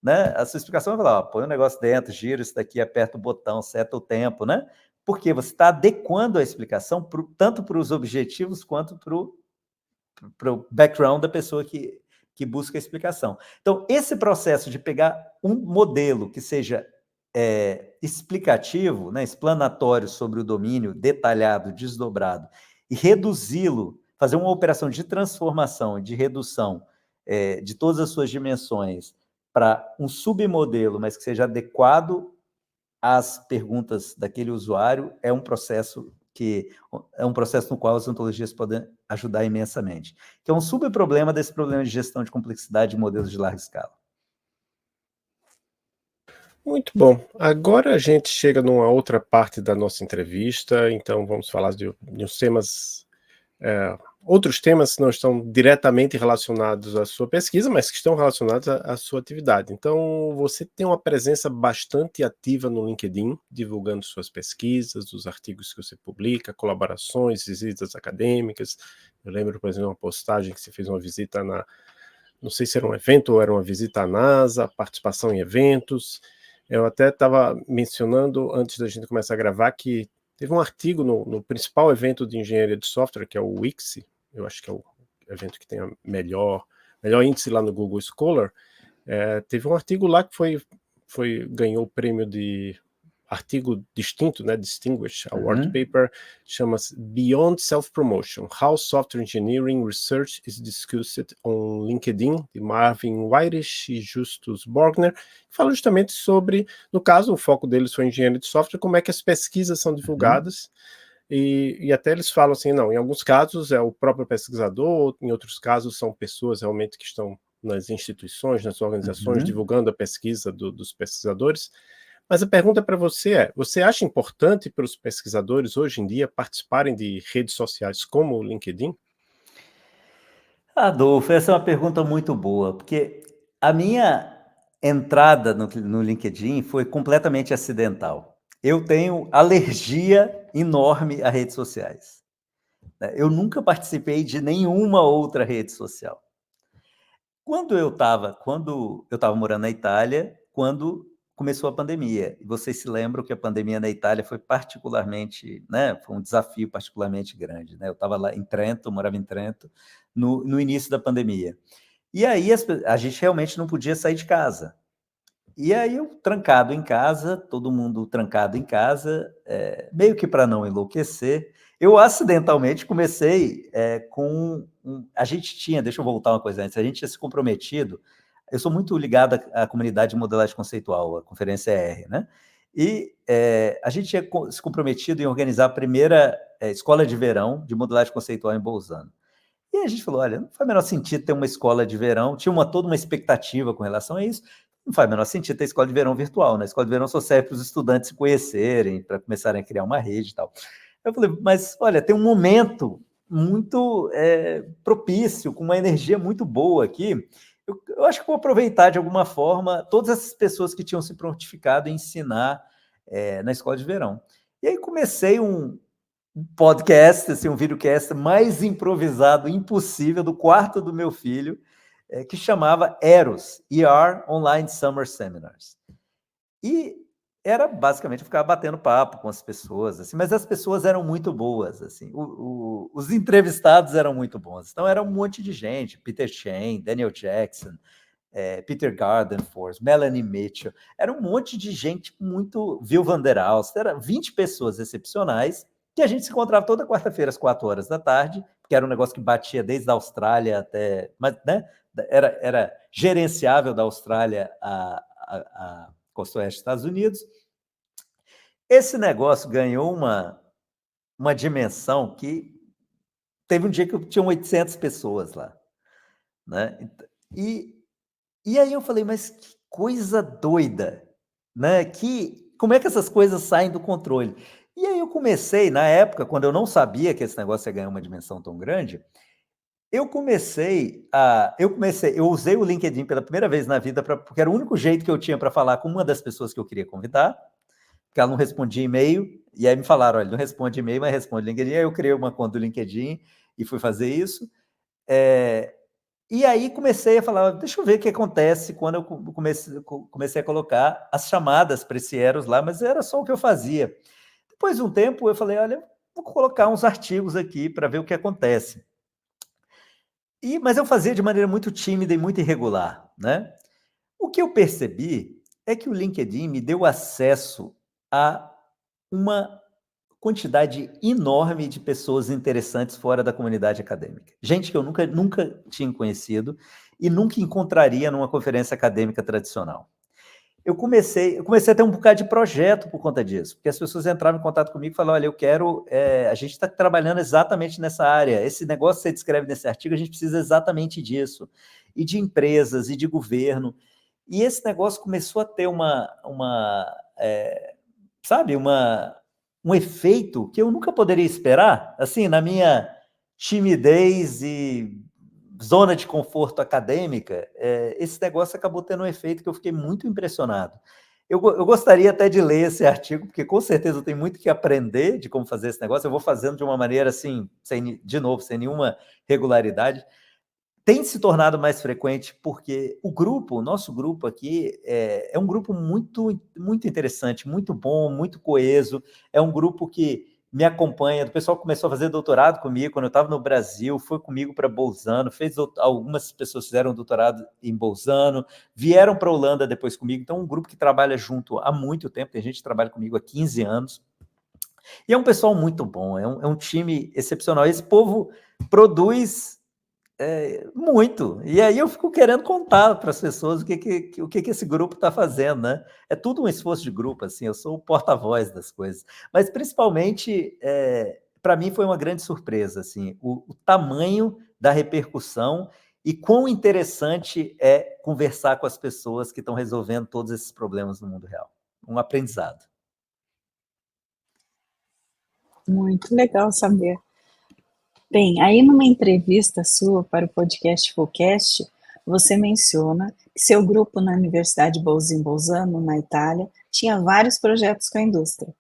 né? A sua explicação vai falar, ó, põe o negócio dentro, gira isso daqui, aperta o botão, seta o tempo, né? Porque você está adequando a explicação tanto para os objetivos quanto para o background da pessoa que busca a explicação. Então, esse processo de pegar um modelo que seja explicativo, né, explanatório sobre o domínio, detalhado, desdobrado, e reduzi-lo, fazer uma operação de transformação, de redução de todas as suas dimensões para um submodelo, mas que seja adequado às perguntas daquele usuário, é um processo no qual as ontologias podem ajudar imensamente. Que é um subproblema desse problema de gestão de complexidade de modelos de larga escala. Muito bom. Agora a gente chega numa outra parte da nossa entrevista, então vamos falar de uns temas, outros temas que não estão diretamente relacionados à sua pesquisa, mas que estão relacionados à sua atividade. Então, você tem uma presença bastante ativa no LinkedIn, divulgando suas pesquisas, os artigos que você publica, colaborações, visitas acadêmicas. Eu lembro, por exemplo, uma postagem que você fez uma visita não sei se era um evento ou era uma visita à NASA, participação em eventos. Eu até estava mencionando, antes da gente começar a gravar, que teve um artigo no principal evento de engenharia de software, que é o Wixi, eu acho que é o evento que tem a melhor índice lá no Google Scholar. Teve um artigo lá que ganhou o prêmio de artigo distinto, né, Distinguished Award Paper, chama-se Beyond Self-Promotion, How Software Engineering Research is Discussed on LinkedIn, de Marvin Weirish e Justus Borgner, que fala justamente sobre, no caso, o foco deles foi engenharia de software, como é que as pesquisas são divulgadas, e até eles falam assim, não, em alguns casos é o próprio pesquisador, em outros casos são pessoas realmente que estão nas instituições, nas organizações, divulgando a pesquisa dos pesquisadores. Mas a pergunta para você você acha importante para os pesquisadores hoje em dia participarem de redes sociais como o LinkedIn? Adolfo, essa é uma pergunta muito boa, porque a minha entrada no LinkedIn foi completamente acidental. Eu tenho alergia enorme a redes sociais. Eu nunca participei de nenhuma outra rede social. Quando eu estava morando na Itália, quando começou a pandemia, e vocês se lembram que a pandemia na Itália foi particularmente, né, foi um desafio particularmente grande, né? Eu estava lá em Trento, morava em Trento, no início da pandemia. E aí a gente realmente não podia sair de casa. E aí eu trancado em casa, todo mundo trancado em casa, meio que para não enlouquecer, eu acidentalmente comecei a gente tinha, deixa eu voltar uma coisa antes, a gente tinha se comprometido, eu sou muito ligado à comunidade de modelagem conceitual, a Conferência R, né? E a gente tinha se comprometido em organizar a primeira escola de verão de modelagem conceitual em Bolzano. E a gente falou, olha, não faz o menor sentido ter uma escola de verão, tinha toda uma expectativa com relação a isso, não faz o menor sentido ter escola de verão virtual, né? A escola de verão só serve para os estudantes se conhecerem, para começarem a criar uma rede e tal. Eu falei, mas olha, tem um momento muito propício, com uma energia muito boa aqui, eu acho que vou aproveitar de alguma forma todas essas pessoas que tinham se prontificado em ensinar na escola de verão. E aí comecei um podcast, assim, um videocast mais improvisado impossível do quarto do meu filho, que chamava EROS, ER Online Summer Seminars. E era basicamente ficar batendo papo com as pessoas, assim, mas as pessoas eram muito boas, assim, os entrevistados eram muito bons. Então era um monte de gente, Peter Chen, Daniel Jackson, Peter Gardenforth, Melanie Mitchell, era um monte de gente muito, Will van der Aalst, era 20 pessoas excepcionais, que a gente se encontrava toda quarta-feira às 4 horas da tarde, que era um negócio que batia desde a Austrália até, mas, né, era gerenciável da Austrália a costa oeste dos Estados Unidos. Esse negócio ganhou uma dimensão que teve um dia que tinha 800 pessoas lá, né? E aí eu falei, mas que coisa doida, né? Como é que essas coisas saem do controle? E aí eu comecei, na época, quando eu não sabia que esse negócio ia ganhar uma dimensão tão grande, Eu usei o LinkedIn pela primeira vez na vida, porque era o único jeito que eu tinha para falar com uma das pessoas que eu queria convidar, porque ela não respondia e-mail, e aí me falaram, olha, não responde e-mail, mas responde LinkedIn. Aí eu criei uma conta do LinkedIn e fui fazer isso. E aí comecei a falar, deixa eu ver o que acontece quando eu comecei a colocar as chamadas para esse Eros lá, mas era só o que eu fazia. Depois de um tempo, eu falei, olha, vou colocar uns artigos aqui para ver o que acontece. Mas eu fazia de maneira muito tímida e muito irregular, né? O que eu percebi é que o LinkedIn me deu acesso a uma quantidade enorme de pessoas interessantes fora da comunidade acadêmica. Gente que eu nunca tinha conhecido e nunca encontraria numa conferência acadêmica tradicional. Eu comecei a ter um bocado de projeto por conta disso, porque as pessoas entravam em contato comigo e falavam, olha, a gente está trabalhando exatamente nessa área, esse negócio que você descreve nesse artigo, a gente precisa exatamente disso, e de empresas, e de governo, e esse negócio começou a ter sabe, um efeito que eu nunca poderia esperar, assim, na minha timidez e zona de conforto acadêmica, esse negócio acabou tendo um efeito que eu fiquei muito impressionado. Eu gostaria até de ler esse artigo, porque com certeza eu tenho muito que aprender de como fazer esse negócio. Eu vou fazendo de uma maneira assim, de novo, sem nenhuma regularidade. Tem se tornado mais frequente porque o nosso grupo aqui, é um grupo muito, muito interessante, muito bom, muito coeso. É um grupo que me acompanha. O pessoal começou a fazer doutorado comigo quando eu estava no Brasil, foi comigo para Bolzano, algumas pessoas fizeram doutorado em Bolzano, vieram para a Holanda depois comigo. Então, é um grupo que trabalha junto há muito tempo. Tem gente que trabalha comigo há 15 anos. E é um pessoal muito bom, é um time excepcional. Esse povo produz muito. E aí eu fico querendo contar para as pessoas o que esse grupo está fazendo, né? É tudo um esforço de grupo, assim, eu sou o porta-voz das coisas. Mas, principalmente, para mim foi uma grande surpresa, assim, o tamanho da repercussão e quão interessante é conversar com as pessoas que estão resolvendo todos esses problemas no mundo real. Um aprendizado. Muito legal saber. Bem, aí numa entrevista sua para o podcast Fullcast, você menciona que seu grupo na Universidade em Bolzano, na Itália, tinha vários projetos com a indústria.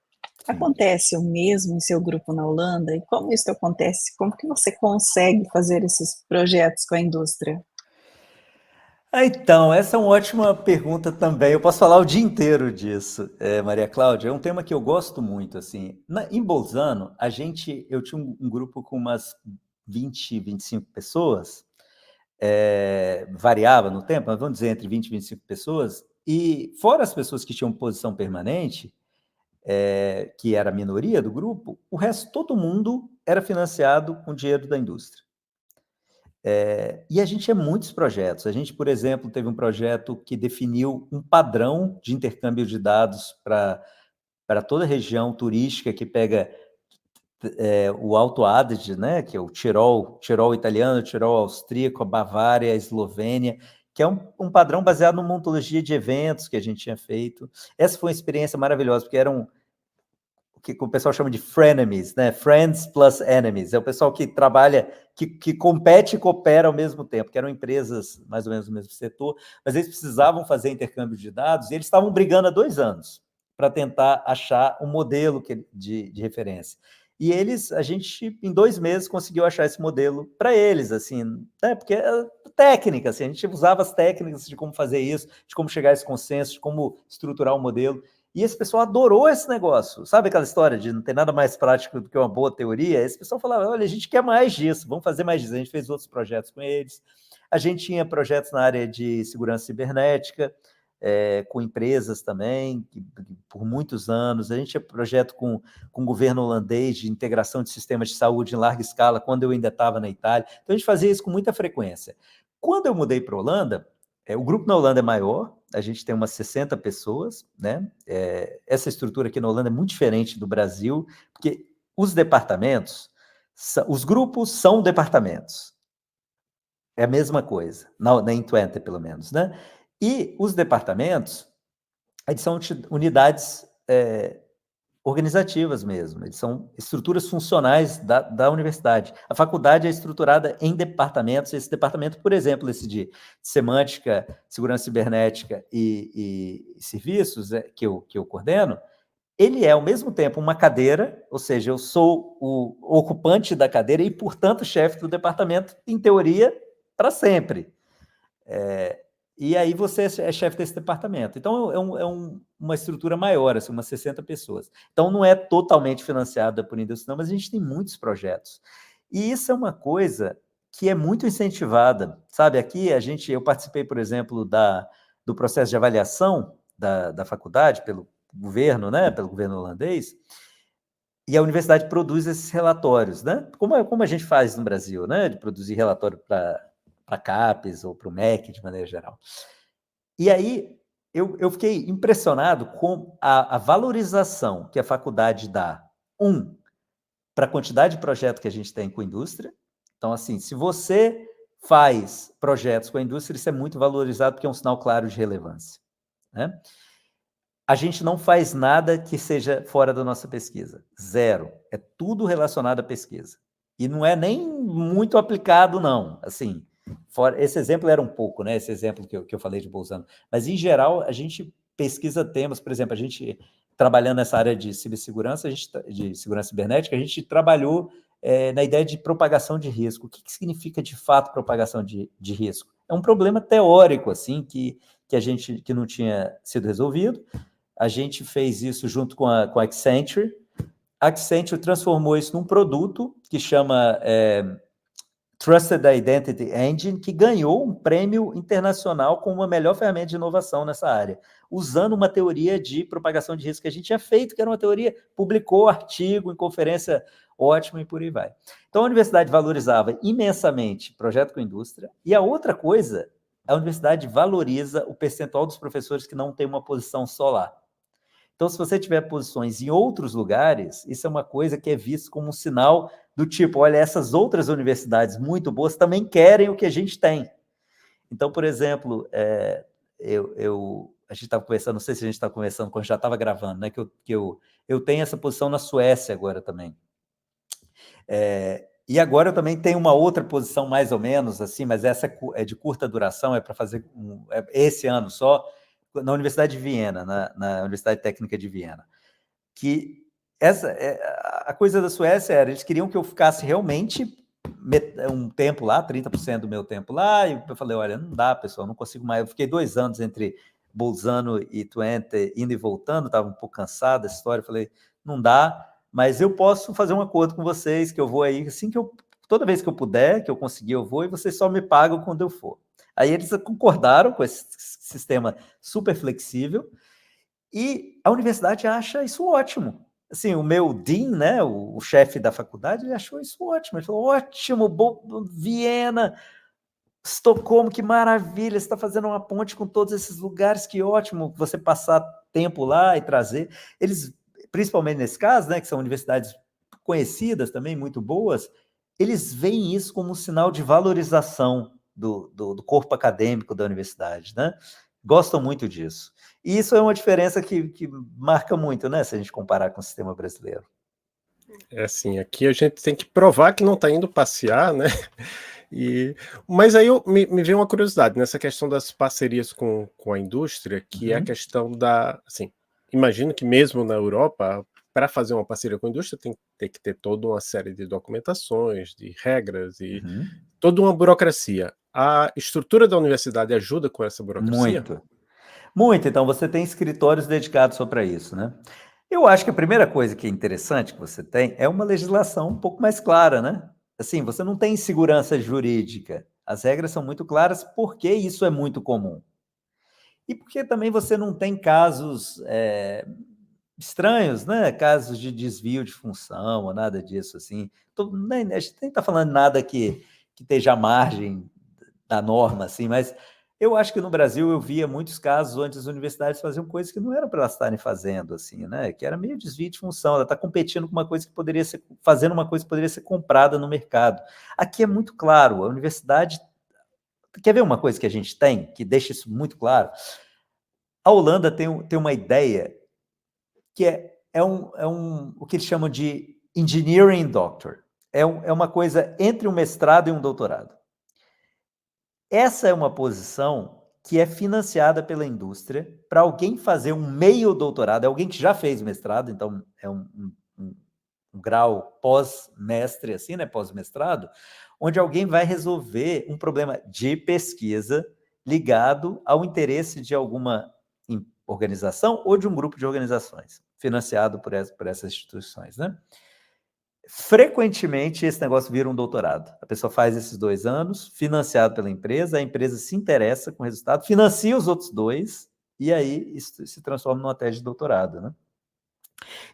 Acontece o mesmo em seu grupo na Holanda? E como isso acontece? Como que você consegue fazer esses projetos com a indústria? Então, essa é uma ótima pergunta também. Eu posso falar o dia inteiro disso, Maria Cláudia. É um tema que eu gosto muito, assim. Em Bolzano, eu tinha um grupo com umas 20, 25 pessoas, variava no tempo, mas vamos dizer entre 20 e 25 pessoas, e fora as pessoas que tinham posição permanente, que era a minoria do grupo, o resto, todo mundo era financiado com dinheiro da indústria. E a gente tinha muitos projetos. A gente, por exemplo, teve um projeto que definiu um padrão de intercâmbio de dados para toda a região turística que pega o Alto Adige, né, que é o Tirol italiano, Tirol austríaco, a Bavária, a Eslovênia, que é um padrão baseado numa ontologia de eventos que a gente tinha feito. Essa foi uma experiência maravilhosa, porque eram o que o pessoal chama de frenemies, né? Friends plus enemies. É o pessoal que trabalha, que compete e coopera ao mesmo tempo, que eram empresas mais ou menos do mesmo setor, mas eles precisavam fazer intercâmbio de dados e eles estavam brigando há 2 anos para tentar achar um modelo de referência. E a gente, em 2 meses, conseguiu achar esse modelo para eles, assim, né? Porque é técnica, assim, a gente usava as técnicas de como fazer isso, de como chegar a esse consenso, de como estruturar o modelo. E esse pessoal adorou esse negócio. Sabe aquela história de não ter nada mais prático do que uma boa teoria? Esse pessoal falava, olha, a gente quer mais disso, vamos fazer mais disso. A gente fez outros projetos com eles. A gente tinha projetos na área de segurança cibernética, com empresas também, por muitos anos. A gente tinha projeto com o governo holandês de integração de sistemas de saúde em larga escala, quando eu ainda estava na Itália. Então, a gente fazia isso com muita frequência. Quando eu mudei para a Holanda, o grupo na Holanda é maior, a gente tem umas 60 pessoas, né? Essa estrutura aqui na Holanda é muito diferente do Brasil, porque os departamentos, os grupos são departamentos. É a mesma coisa, na Intuente, pelo menos, né? E os departamentos, eles são unidades organizativas mesmo, eles são estruturas funcionais da universidade. A faculdade é estruturada em departamentos, esse departamento, por exemplo, esse de semântica, segurança cibernética e serviços, que eu coordeno, ele é, ao mesmo tempo, uma cadeira, ou seja, eu sou o ocupante da cadeira e, portanto, chefe do departamento, em teoria, para sempre. E aí você é chefe desse departamento. Então, uma estrutura maior, assim, umas 60 pessoas. Então, não é totalmente financiada por indústria, não, mas a gente tem muitos projetos. E isso é uma coisa que é muito incentivada, sabe? Aqui, eu participei, por exemplo, do processo de avaliação da faculdade pelo governo, né? Pelo governo holandês, e a universidade produz esses relatórios, né? Como a gente faz no Brasil, né? De produzir relatório para a CAPES ou para o MEC, de maneira geral. E aí, eu fiquei impressionado com a valorização que a faculdade dá, para a quantidade de projetos que a gente tem com a indústria. Então, assim, se você faz projetos com a indústria, isso é muito valorizado, porque é um sinal claro de relevância, né? A gente não faz nada que seja fora da nossa pesquisa. Zero. É tudo relacionado à pesquisa. E não é nem muito aplicado, não. Assim, esse exemplo era um pouco, né? Esse exemplo que eu falei de Bolzano. Mas, em geral, a gente pesquisa temas, por exemplo, a gente, trabalhando nessa área de cibersegurança, de segurança cibernética, a gente trabalhou na ideia de propagação de risco. O que significa, de fato, propagação de risco? É um problema teórico, assim, que não tinha sido resolvido. A gente fez isso junto com a Accenture. A Accenture transformou isso num produto que chama Trusted Identity Engine, que ganhou um prêmio internacional como a melhor ferramenta de inovação nessa área, usando uma teoria de propagação de risco que a gente tinha feito, que era uma teoria, publicou artigo em conferência ótima e por aí vai. Então, a universidade valorizava imensamente projeto com indústria, e a outra coisa, a universidade valoriza o percentual dos professores que não tem uma posição só lá. Então, se você tiver posições em outros lugares, isso é uma coisa que é visto como um sinal do tipo, olha, essas outras universidades muito boas também querem o que a gente tem. Então, por exemplo, a gente estava conversando, não sei se a gente está conversando quando já estava gravando, né, que eu tenho essa posição na Suécia agora também. E agora eu também tenho uma outra posição mais ou menos, assim, mas essa é de curta duração, é para fazer esse ano só, na Universidade de Viena, na Universidade Técnica de Viena, que a coisa da Suécia era, eles queriam que eu ficasse realmente um tempo lá, 30% do meu tempo lá, e eu falei, olha, não dá, pessoal, não consigo mais. Eu fiquei 2 anos entre Bolzano e Twente, indo e voltando, estava um pouco cansado dessa história, eu falei, não dá, mas eu posso fazer um acordo com vocês, que eu vou aí, assim toda vez que eu puder, que eu conseguir, eu vou, e vocês só me pagam quando eu for. Aí eles concordaram com esse sistema super flexível, e a universidade acha isso ótimo. Assim, o meu dean, né, o chefe da faculdade, ele achou isso ótimo. Ele falou, ótimo, Viena, Estocolmo, que maravilha, você está fazendo uma ponte com todos esses lugares, que ótimo você passar tempo lá e trazer. Eles, principalmente nesse caso, né, que são universidades conhecidas também, muito boas, eles veem isso como um sinal de valorização do corpo acadêmico da universidade, né? Gostam muito disso. E isso é uma diferença que marca muito, né, se a gente comparar com o sistema brasileiro. É assim, aqui a gente tem que provar que não está indo passear, né? Mas aí me veio uma curiosidade nessa questão das parcerias com a indústria, que é a questão assim, imagino que mesmo na Europa, para fazer uma parceria com a indústria, tem que ter toda uma série de documentações, de regras e toda uma burocracia. A estrutura da universidade ajuda com essa burocracia? Muito. Então, você tem escritórios dedicados só para isso, né? Eu acho que a primeira coisa que é interessante que você tem é uma legislação um pouco mais clara, né? Assim, você não tem insegurança jurídica. As regras são muito claras porque isso é muito comum. E porque também você não tem casos estranhos, né? Casos de desvio de função ou nada disso, assim. A gente nem está falando nada que esteja à margem da norma, assim, mas eu acho que no Brasil eu via muitos casos onde as universidades faziam coisas que não eram para elas estarem fazendo, assim, né? Que era meio desvio de função, ela está competindo com uma coisa que poderia ser, fazendo uma coisa que poderia ser comprada no mercado. Aqui é muito claro, a universidade. Quer ver uma coisa que a gente tem, que deixa isso muito claro? A Holanda tem uma ideia que é o que eles chamam de engineering doctor. É uma coisa entre um mestrado e um doutorado. Essa é uma posição que é financiada pela indústria para alguém fazer um meio doutorado, é alguém que já fez mestrado, então é um grau pós-mestre, assim, né, pós-mestrado, onde alguém vai resolver um problema de pesquisa ligado ao interesse de alguma organização ou de um grupo de organizações, financiado por essas instituições, né? Frequentemente, esse negócio vira um doutorado. A pessoa faz esses 2 anos, financiado pela empresa, a empresa se interessa com o resultado, financia os outros 2, e aí isso se transforma numa tese de doutorado, né?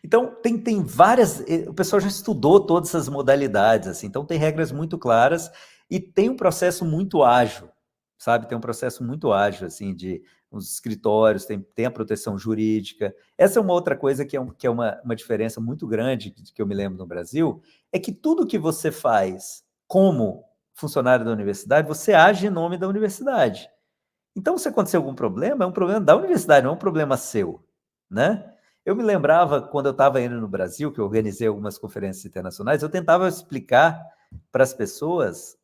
Então, tem várias... O pessoal já estudou todas essas modalidades, assim, então tem regras muito claras e tem um processo muito ágil, sabe? Tem um processo muito ágil, assim, de os escritórios, tem a proteção jurídica. Essa é uma outra coisa que é uma diferença muito grande que eu me lembro no Brasil, é que tudo que você faz como funcionário da universidade, você age em nome da universidade. Então, se acontecer algum problema, é um problema da universidade, não é um problema seu, né? Eu me lembrava, quando eu estava indo no Brasil, que eu organizei algumas conferências internacionais, eu tentava explicar para as pessoas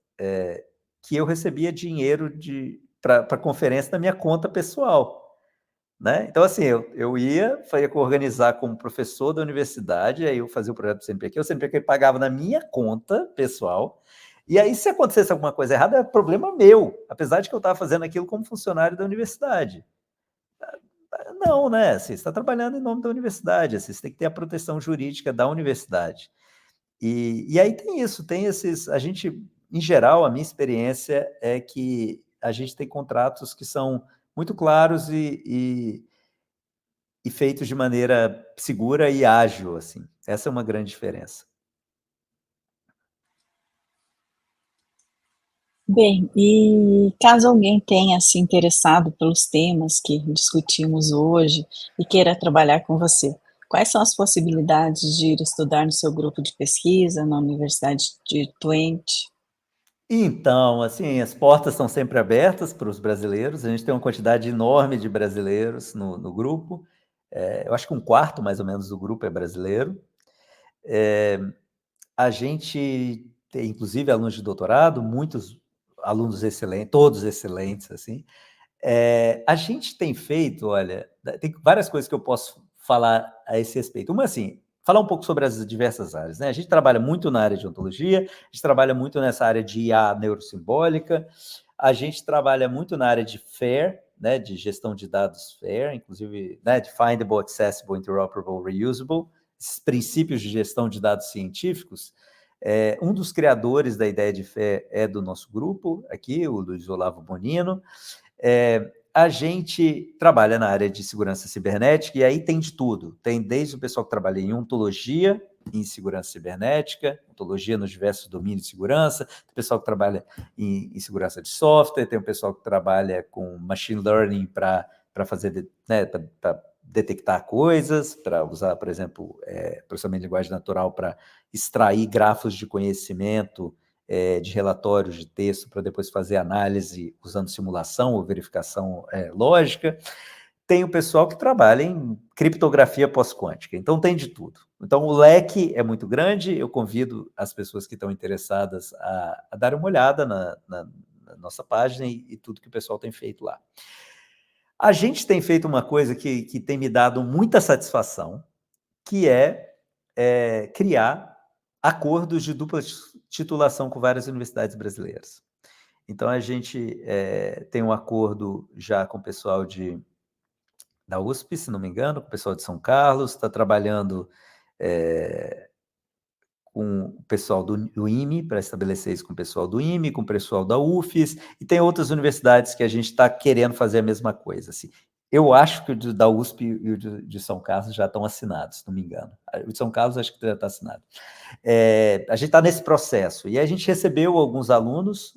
que eu recebia dinheiro para a conferência na minha conta pessoal, né? Então, assim, eu ia organizar como professor da universidade, aí eu fazia o projeto do CNPq, o CNPq pagava na minha conta pessoal, e aí, se acontecesse alguma coisa errada, é problema meu, apesar de que eu estava fazendo aquilo como funcionário da universidade. Não, né? Assim, você está trabalhando em nome da universidade, assim, você tem que ter a proteção jurídica da universidade. E aí tem isso, tem esses... A gente, em geral, a minha experiência é que a gente tem contratos que são muito claros e feitos de maneira segura e ágil, assim. Essa é uma grande diferença. Bem, e caso alguém tenha se interessado pelos temas que discutimos hoje e queira trabalhar com você, quais são as possibilidades de ir estudar no seu grupo de pesquisa, na Universidade de Twente? Então, assim, as portas estão sempre abertas para os brasileiros, a gente tem uma quantidade enorme de brasileiros no grupo, eu acho que 1/4, mais ou menos, do grupo é brasileiro. A gente tem, inclusive, alunos de doutorado, muitos alunos excelentes, todos excelentes, assim. A gente tem feito, olha, tem várias coisas que eu posso falar a esse respeito. Uma, assim, falar um pouco sobre as diversas áreas, né? A gente trabalha muito na área de ontologia, a gente trabalha muito nessa área de IA neurosimbólica, a gente trabalha muito na área de FAIR, né, de gestão de dados FAIR, inclusive, né, de Findable, Accessible, Interoperable, Reusable, esses princípios de gestão de dados científicos. Um dos criadores da ideia de FAIR é do nosso grupo aqui, o Luiz Olavo Bonino. A gente trabalha na área de segurança cibernética e aí tem de tudo. Tem desde o pessoal que trabalha em ontologia, em segurança cibernética, ontologia nos diversos domínios de segurança, tem o pessoal que trabalha em segurança de software, tem o pessoal que trabalha com machine learning para fazer, né, para detectar coisas, para usar, por exemplo, processamento de linguagem natural para extrair grafos de conhecimento de relatórios de texto para depois fazer análise usando simulação ou verificação lógica. Tem o pessoal que trabalha em criptografia pós-quântica, então tem de tudo. Então o leque é muito grande, eu convido as pessoas que estão interessadas a dar uma olhada na nossa página e tudo que o pessoal tem feito lá. A gente tem feito uma coisa que tem me dado muita satisfação, que é criar acordos de dupla titulação com várias universidades brasileiras. Então, a gente tem um acordo já com o pessoal da USP, se não me engano, com o pessoal de São Carlos, está trabalhando com o pessoal do IME, para estabelecer isso com o pessoal do IME, com o pessoal da UFES, e tem outras universidades que a gente está querendo fazer a mesma coisa. Assim. Eu acho que o da USP e o de São Carlos já estão assinados, se não me engano. O de São Carlos acho que já está assinado. A gente está nesse processo, e a gente recebeu alguns alunos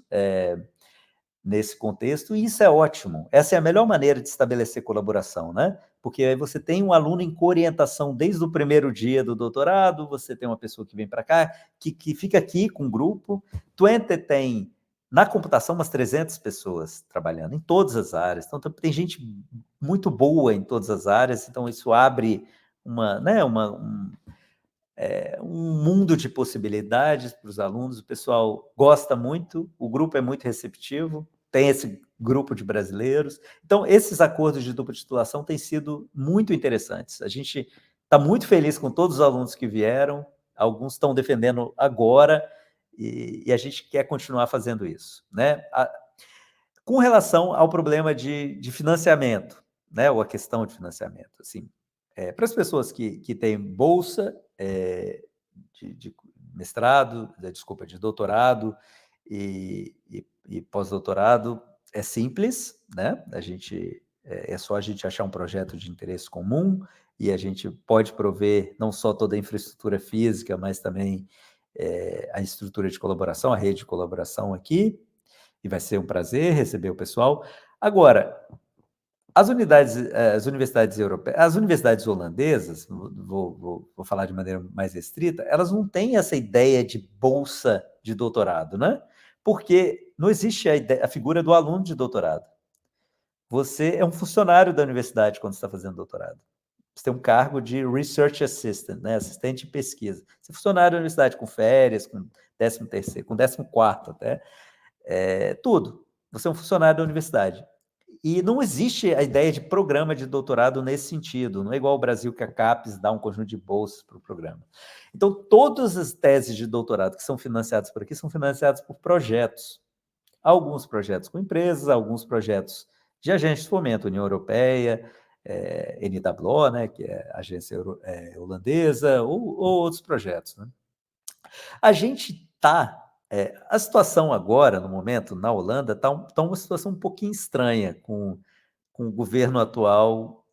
nesse contexto, e isso é ótimo. Essa é a melhor maneira de estabelecer colaboração, né? Porque aí você tem um aluno em coorientação desde o primeiro dia do doutorado, você tem uma pessoa que vem para cá, que fica aqui com o grupo. Twente tem, na computação, umas 300 pessoas trabalhando em todas as áreas. Então, tem gente muito boa em todas as áreas, então isso abre né, um mundo de possibilidades para os alunos. O pessoal gosta muito, o grupo é muito receptivo, tem esse grupo de brasileiros. Então, esses acordos de dupla titulação têm sido muito interessantes. A gente está muito feliz com todos os alunos que vieram, alguns estão defendendo agora, e a gente quer continuar fazendo isso, né? Com relação ao problema de financiamento, né, ou a questão de financiamento, assim, para as pessoas que têm bolsa de mestrado, desculpa, de doutorado e pós-doutorado, é simples, né? É só a gente achar um projeto de interesse comum e a gente pode prover não só toda a infraestrutura física, mas também a estrutura de colaboração, a rede de colaboração aqui, e vai ser um prazer receber o pessoal. Agora, as universidades europeias, as universidades holandesas, vou falar de maneira mais restrita, elas não têm essa ideia de bolsa de doutorado, né? Porque não existe a figura do aluno de doutorado. Você é um funcionário da universidade quando está fazendo doutorado. Você tem um cargo de Research Assistant, né? Assistente de pesquisa. Você é funcionário da universidade com férias, com 13º, com 14º até, tudo. Você é um funcionário da universidade. E não existe a ideia de programa de doutorado nesse sentido. Não é igual ao Brasil, que a CAPES dá um conjunto de bolsas para o programa. Então, todas as teses de doutorado que são financiadas por aqui são financiadas por projetos. Alguns projetos com empresas, alguns projetos de agentes de fomento, União Europeia, NWO, né, que é a agência holandesa, ou outros projetos, né? A gente está... a situação agora, no momento, na Holanda, está uma situação um pouquinho estranha, com o governo atual,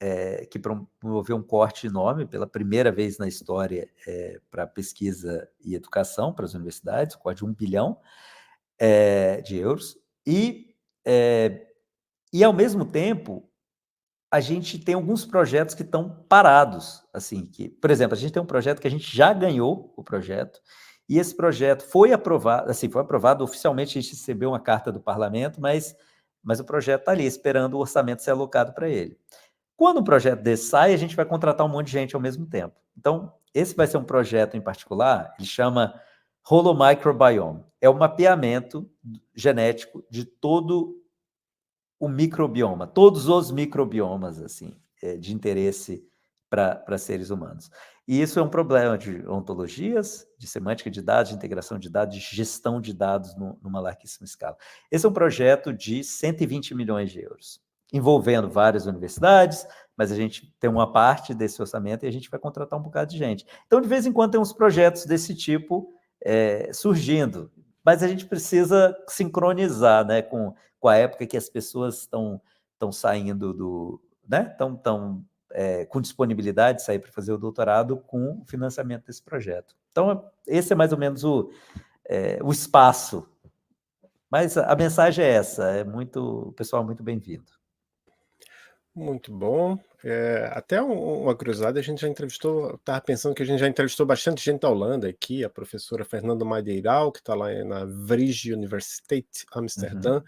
que promoveu um corte enorme, pela primeira vez na história, para pesquisa e educação, para as universidades, corte de 1 bilhão de euros, e, ao mesmo tempo, a gente tem alguns projetos que estão parados, assim, por exemplo, a gente tem um projeto que a gente já ganhou o projeto, e esse projeto foi aprovado, assim, foi aprovado oficialmente, a gente recebeu uma carta do parlamento, mas o projeto está ali, esperando o orçamento ser alocado para ele. Quando um projeto desse sai, a gente vai contratar um monte de gente ao mesmo tempo. Então, esse vai ser um projeto em particular, ele chama Holomicrobiome. É o mapeamento genético de todo o microbioma, todos os microbiomas, assim, de interesse para seres humanos. E isso é um problema de ontologias, de semântica de dados, de integração de dados, de gestão de dados numa larguíssima escala. Esse é um projeto de 120 milhões de euros, envolvendo várias universidades, mas a gente tem uma parte desse orçamento e a gente vai contratar um bocado de gente. Então, de vez em quando, tem uns projetos desse tipo surgindo, mas a gente precisa sincronizar, né, com a época que as pessoas estão saindo né, estão com disponibilidade de sair para fazer o doutorado com o financiamento desse projeto. Então, esse é mais ou menos o espaço. Mas a mensagem é essa, o pessoal é muito bem-vindo. Muito bom. Até uma curiosidade, a gente já entrevistou, estava pensando que a gente já entrevistou bastante gente da Holanda aqui, a professora Fernanda Madeiral, que está lá na Vrije Universiteit, Amsterdã,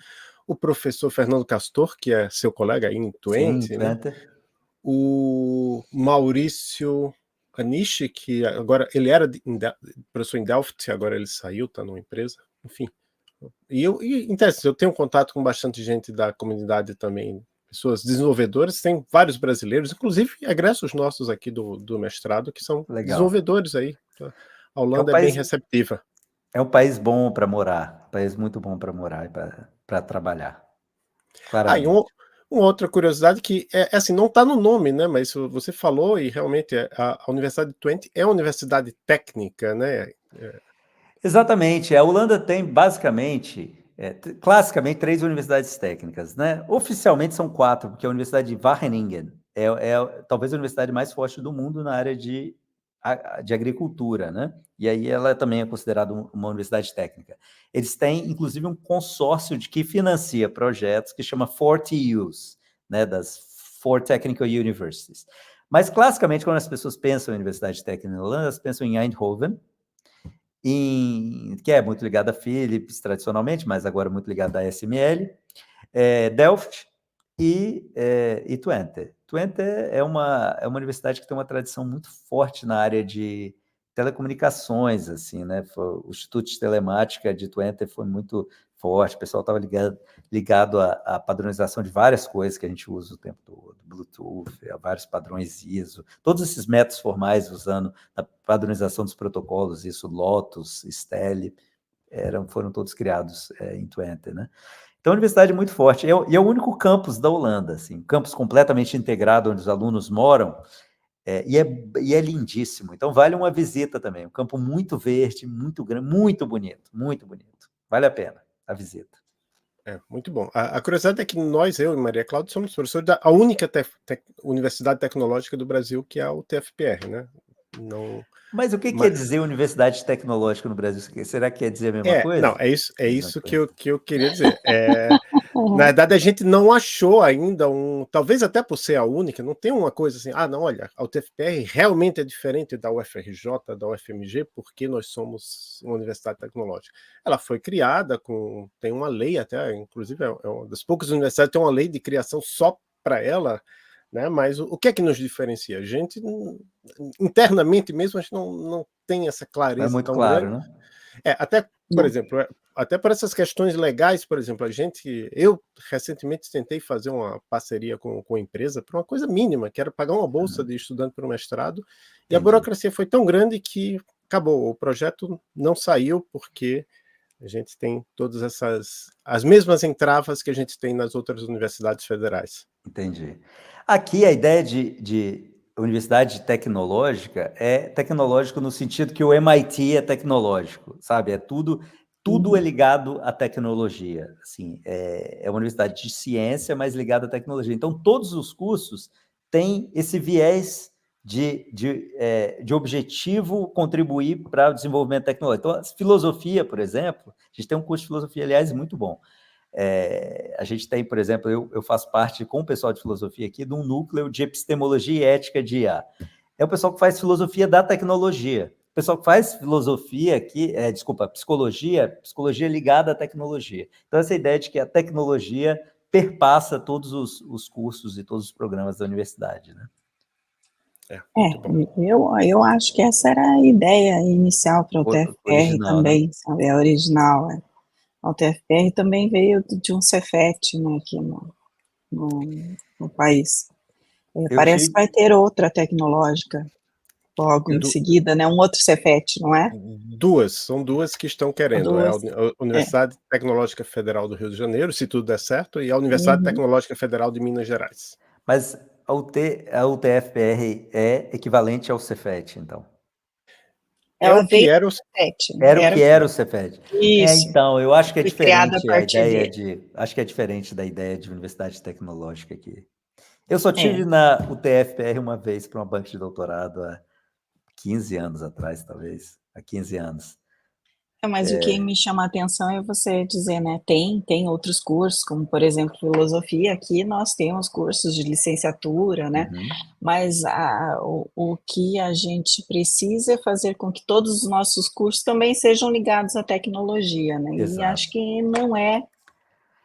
o professor Fernando Castor, que é seu colega aí em Twente, sim, né? O Maurício Anishi, que agora ele era professor em Delft, agora ele saiu, está numa empresa, enfim. E interessante, eu tenho contato com bastante gente da comunidade também, pessoas desenvolvedoras, tem vários brasileiros, inclusive egressos nossos aqui do mestrado, que são desenvolvedores aí. A Holanda é bem receptiva. É um país bom para morar, um país muito bom para morar e para trabalhar. E uma outra curiosidade que assim, não está no nome, né? Mas você falou e realmente a Universidade de Twente é uma universidade técnica, né? Exatamente. A Holanda tem basicamente, classicamente, 3 universidades técnicas, né? Oficialmente são 4, porque a Universidade de Wageningen é talvez a universidade mais forte do mundo na área de agricultura, né? E aí ela também é considerada uma universidade técnica. Eles têm, inclusive, um consórcio que financia projetos que chama 40Us, né? Das 4 Technical Universities. Mas, classicamente, quando as pessoas pensam em universidade técnica na Holanda, elas pensam em Eindhoven, que é muito ligada a Philips tradicionalmente, mas agora muito ligada à SML, Delft e Twente. Twente é uma universidade que tem uma tradição muito forte na área de telecomunicações, assim, né? O Instituto de Telemática de Twente foi muito forte, o pessoal estava ligado à padronização de várias coisas que a gente usa o tempo todo, Bluetooth, a vários padrões ISO, todos esses métodos formais usando a padronização dos protocolos, isso, Lotus, Stelle, foram todos criados em Twente, né? Então, a universidade é muito forte, e é o único campus da Holanda, assim, um campus completamente integrado, onde os alunos moram, e é lindíssimo. Então, vale uma visita também, um campo muito verde, muito grande, muito bonito, vale a pena a visita. Muito bom. A curiosidade é que eu e Maria Cláudia, somos professores da única universidade tecnológica do Brasil, que é a UTFPR, né? Não... Mas o que quer dizer universidade tecnológica no Brasil? Será que quer dizer a mesma coisa? Não, é isso que eu queria dizer. Na verdade, a gente não achou ainda talvez até por ser a única, não tem uma coisa assim, não, olha, a UTFPR realmente é diferente da UFRJ, da UFMG, porque nós somos uma universidade tecnológica. Ela foi criada tem uma lei até, inclusive é uma das poucas universidades que tem uma lei de criação só para ela, né? Mas o que é que nos diferencia? A gente, internamente mesmo, a gente não tem essa clareza é muito tão claro, grande. né? Até, por exemplo, até por essas questões legais, por exemplo, eu recentemente tentei fazer uma parceria com a empresa por uma coisa mínima, que era pagar uma bolsa de estudante para o mestrado, e a burocracia foi tão grande que acabou, o projeto não saiu porque a gente tem todas as mesmas entravas que a gente tem nas outras universidades federais. Entendi. Aqui a ideia de universidade tecnológica é tecnológico no sentido que o MIT é tecnológico, sabe? Tudo é ligado à tecnologia. Assim, é uma universidade de ciência, mas ligada à tecnologia. Então, todos os cursos têm esse viés de objetivo contribuir para o desenvolvimento tecnológico. Então, a filosofia, por exemplo, a gente tem um curso de filosofia, aliás, muito bom. A gente tem, por exemplo, eu faço parte com o pessoal de filosofia aqui de um núcleo de epistemologia e ética de IA. É o pessoal que faz filosofia da tecnologia. O pessoal que faz filosofia aqui, psicologia ligada à tecnologia. Então, essa ideia de que a tecnologia perpassa todos os cursos e todos os programas da universidade, né? Muito bom. Eu acho que essa era a ideia inicial para o TFR também, né? Sabe? A original. A UTFPR também veio de um Cefet, né, aqui no país. Parece que vai ter outra tecnológica logo em seguida, né? Um outro Cefet, não é? São duas que estão querendo. A Universidade Tecnológica Federal do Rio de Janeiro, se tudo der certo, e a Universidade Tecnológica Federal de Minas Gerais. Mas a UTFPR é equivalente ao Cefet, então? Ela veio do Cefet. Era o que era o Cefet. Isso. Então, eu acho que é diferente a ideia acho que é diferente da ideia de universidade tecnológica aqui. Eu só tive na UTFPR uma vez para uma banca de doutorado há 15 anos atrás, talvez. Há 15 anos. Mas o que me chama a atenção é você dizer, né, tem outros cursos, como, por exemplo, filosofia. Aqui nós temos cursos de licenciatura, né, mas o que a gente precisa é fazer com que todos os nossos cursos também sejam ligados à tecnologia, né, e acho que não é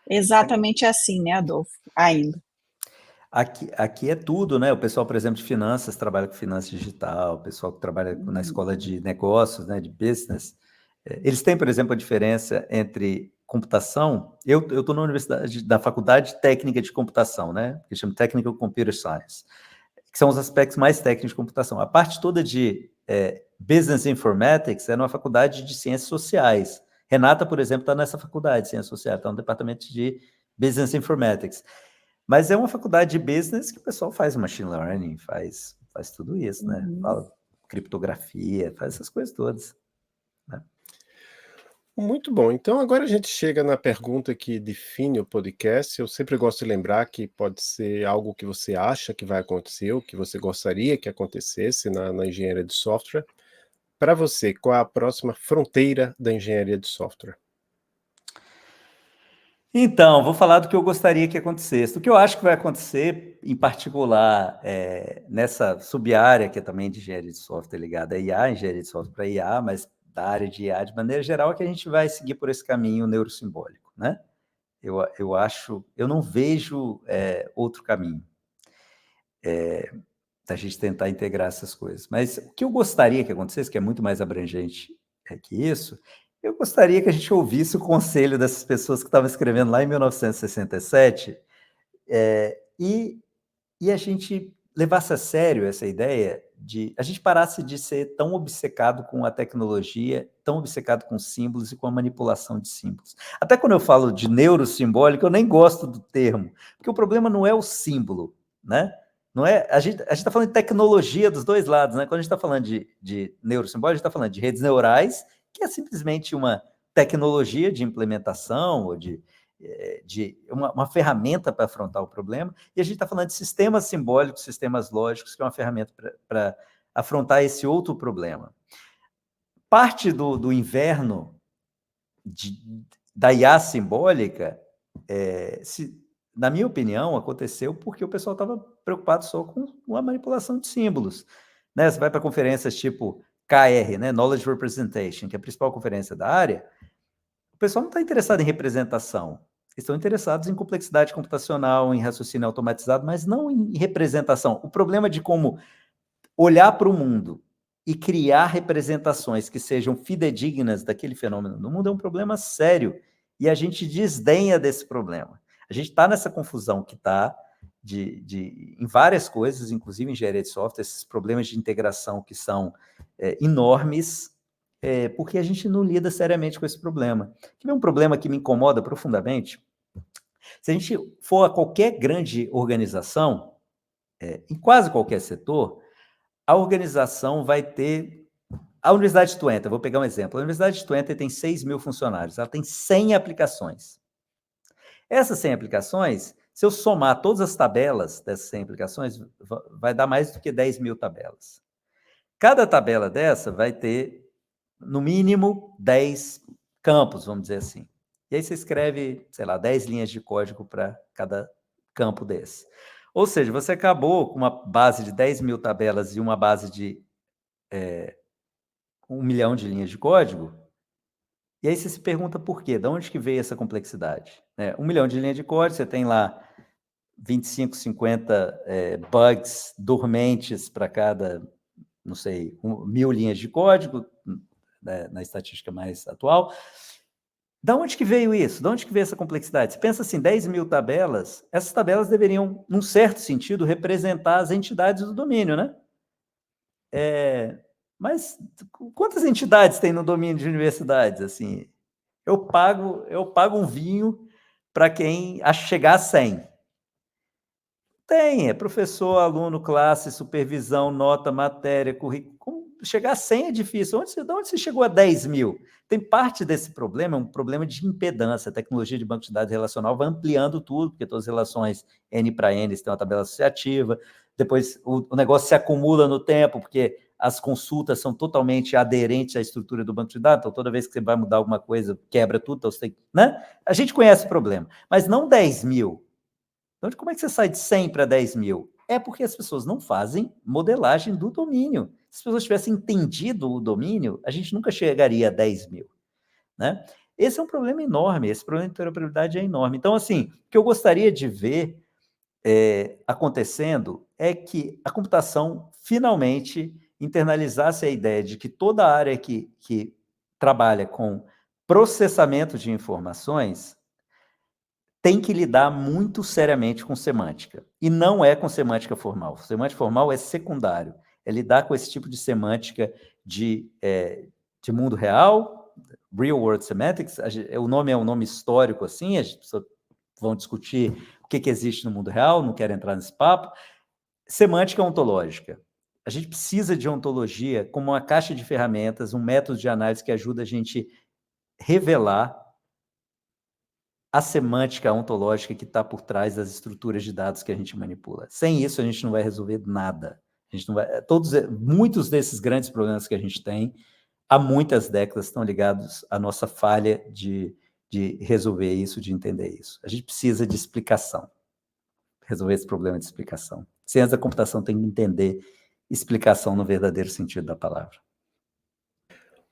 exatamente assim, né, Adolfo, ainda. Aqui é tudo, né? O pessoal, por exemplo, de finanças trabalha com finanças digital, o pessoal que trabalha na escola de negócios, né, de business. Eles têm, por exemplo, a diferença entre computação. Eu estou na universidade, da Faculdade Técnica de Computação, né? Que chama Technical Computer Science, que são os aspectos mais técnicos de computação. A parte toda de Business Informatics é numa faculdade de Ciências Sociais. Renata, por exemplo, está nessa faculdade de Ciências Sociais, está no departamento de Business Informatics. Mas é uma faculdade de business que o pessoal faz machine learning, faz tudo isso, né? Fala criptografia, faz essas coisas todas. Né? Muito bom. Então, agora a gente chega na pergunta que define o podcast. Eu sempre gosto de lembrar que pode ser algo que você acha que vai acontecer, ou que você gostaria que acontecesse na engenharia de software. Para você, qual é a próxima fronteira da engenharia de software? Então, vou falar do que eu gostaria que acontecesse. O que eu acho que vai acontecer, em particular, nessa sub-área que é também de engenharia de software ligada a IA, engenharia de software para IA, mas da área de IA de maneira geral, é que a gente vai seguir por esse caminho neurosimbólico, né? Eu não vejo outro caminho. da gente tentar integrar essas coisas. Mas o que eu gostaria que acontecesse, que é muito mais abrangente que isso, eu gostaria que a gente ouvisse o conselho dessas pessoas que estavam escrevendo lá em 1967 e a gente levasse a sério essa ideia de a gente parasse de ser tão obcecado com a tecnologia, tão obcecado com símbolos e com a manipulação de símbolos. Até quando eu falo de neurosimbólico, eu nem gosto do termo, porque o problema não é o símbolo, né? Não é, a gente está falando de tecnologia dos dois lados, né? Quando a gente está falando de neurosimbólico, a gente está falando de redes neurais, que é simplesmente uma tecnologia de implementação ou de uma ferramenta para afrontar o problema, e a gente está falando de sistemas simbólicos, sistemas lógicos, que é uma ferramenta para afrontar esse outro problema. Parte do inverno da IA simbólica, na minha opinião, aconteceu porque o pessoal estava preocupado só com a manipulação de símbolos. Né? Você vai para conferências tipo KR, né? Knowledge Representation, que é a principal conferência da área, o pessoal não está interessado em representação. Estão interessados em complexidade computacional, em raciocínio automatizado, mas não em representação. O problema de como olhar para o mundo e criar representações que sejam fidedignas daquele fenômeno no mundo é um problema sério. E a gente desdenha desse problema. A gente está nessa confusão que está em várias coisas, inclusive em engenharia de software, esses problemas de integração que são enormes, porque a gente não lida seriamente com esse problema. Que é um problema que me incomoda profundamente. Se a gente for a qualquer grande organização, em quase qualquer setor, a organização vai ter... A Universidade de Twente, vou pegar um exemplo. A Universidade de Twente tem 6 mil funcionários, ela tem 100 aplicações. Essas 100 aplicações, se eu somar todas as tabelas dessas 100 aplicações, vai dar mais do que 10 mil tabelas. Cada tabela dessa vai ter, no mínimo, 10 campos, vamos dizer assim. E aí você escreve, sei lá, 10 linhas de código para cada campo desse. Ou seja, você acabou com uma base de 10 mil tabelas e uma base de 1 milhão de linhas de código, e aí você se pergunta por quê? De onde que veio essa complexidade? 1 milhão de linhas de código, você tem lá 25, 50 bugs dormentes para cada, não sei, 1.000 linhas de código, né, na estatística mais atual. Da onde que veio isso? De onde que veio essa complexidade? Você pensa assim, 10 mil tabelas, essas tabelas deveriam, num certo sentido, representar as entidades do domínio, né? Mas quantas entidades tem no domínio de universidades? Assim, eu pago um vinho para quem chegar a 100. Tem, professor, aluno, classe, supervisão, nota, matéria, currículo. Chegar a 100 é difícil. De onde você chegou a 10 mil? Tem parte desse problema, é um problema de impedância. A tecnologia de banco de dados relacional vai ampliando tudo, porque todas as relações N para N têm uma tabela associativa. Depois o negócio se acumula no tempo, porque as consultas são totalmente aderentes à estrutura do banco de dados. Então, toda vez que você vai mudar alguma coisa, quebra tudo. Então você tem, né? A gente conhece o problema, mas não 10 mil. Então, como é que você sai de 100 para 10 mil? É porque as pessoas não fazem modelagem do domínio. Se as pessoas tivessem entendido o domínio, a gente nunca chegaria a 10 mil. Né? Esse é um problema enorme, esse problema de interoperabilidade é enorme. Então, assim, o que eu gostaria de ver acontecendo é que a computação finalmente internalizasse a ideia de que toda a área que trabalha com processamento de informações tem que lidar muito seriamente com semântica. E não é com semântica formal. Semântica formal é secundário. É lidar com esse tipo de semântica de mundo real, real world semantics. O nome é um nome histórico, assim, as pessoas vão discutir o que existe no mundo real, não quero entrar nesse papo. Semântica ontológica. A gente precisa de ontologia como uma caixa de ferramentas, um método de análise que ajuda a gente revelar a semântica ontológica que está por trás das estruturas de dados que a gente manipula. Sem isso, a gente não vai resolver nada. A gente não vai, muitos desses grandes problemas que a gente tem, há muitas décadas, estão ligados à nossa falha de resolver isso, de entender isso. A gente precisa de explicação, resolver esse problema de explicação. Ciência da computação tem que entender explicação no verdadeiro sentido da palavra.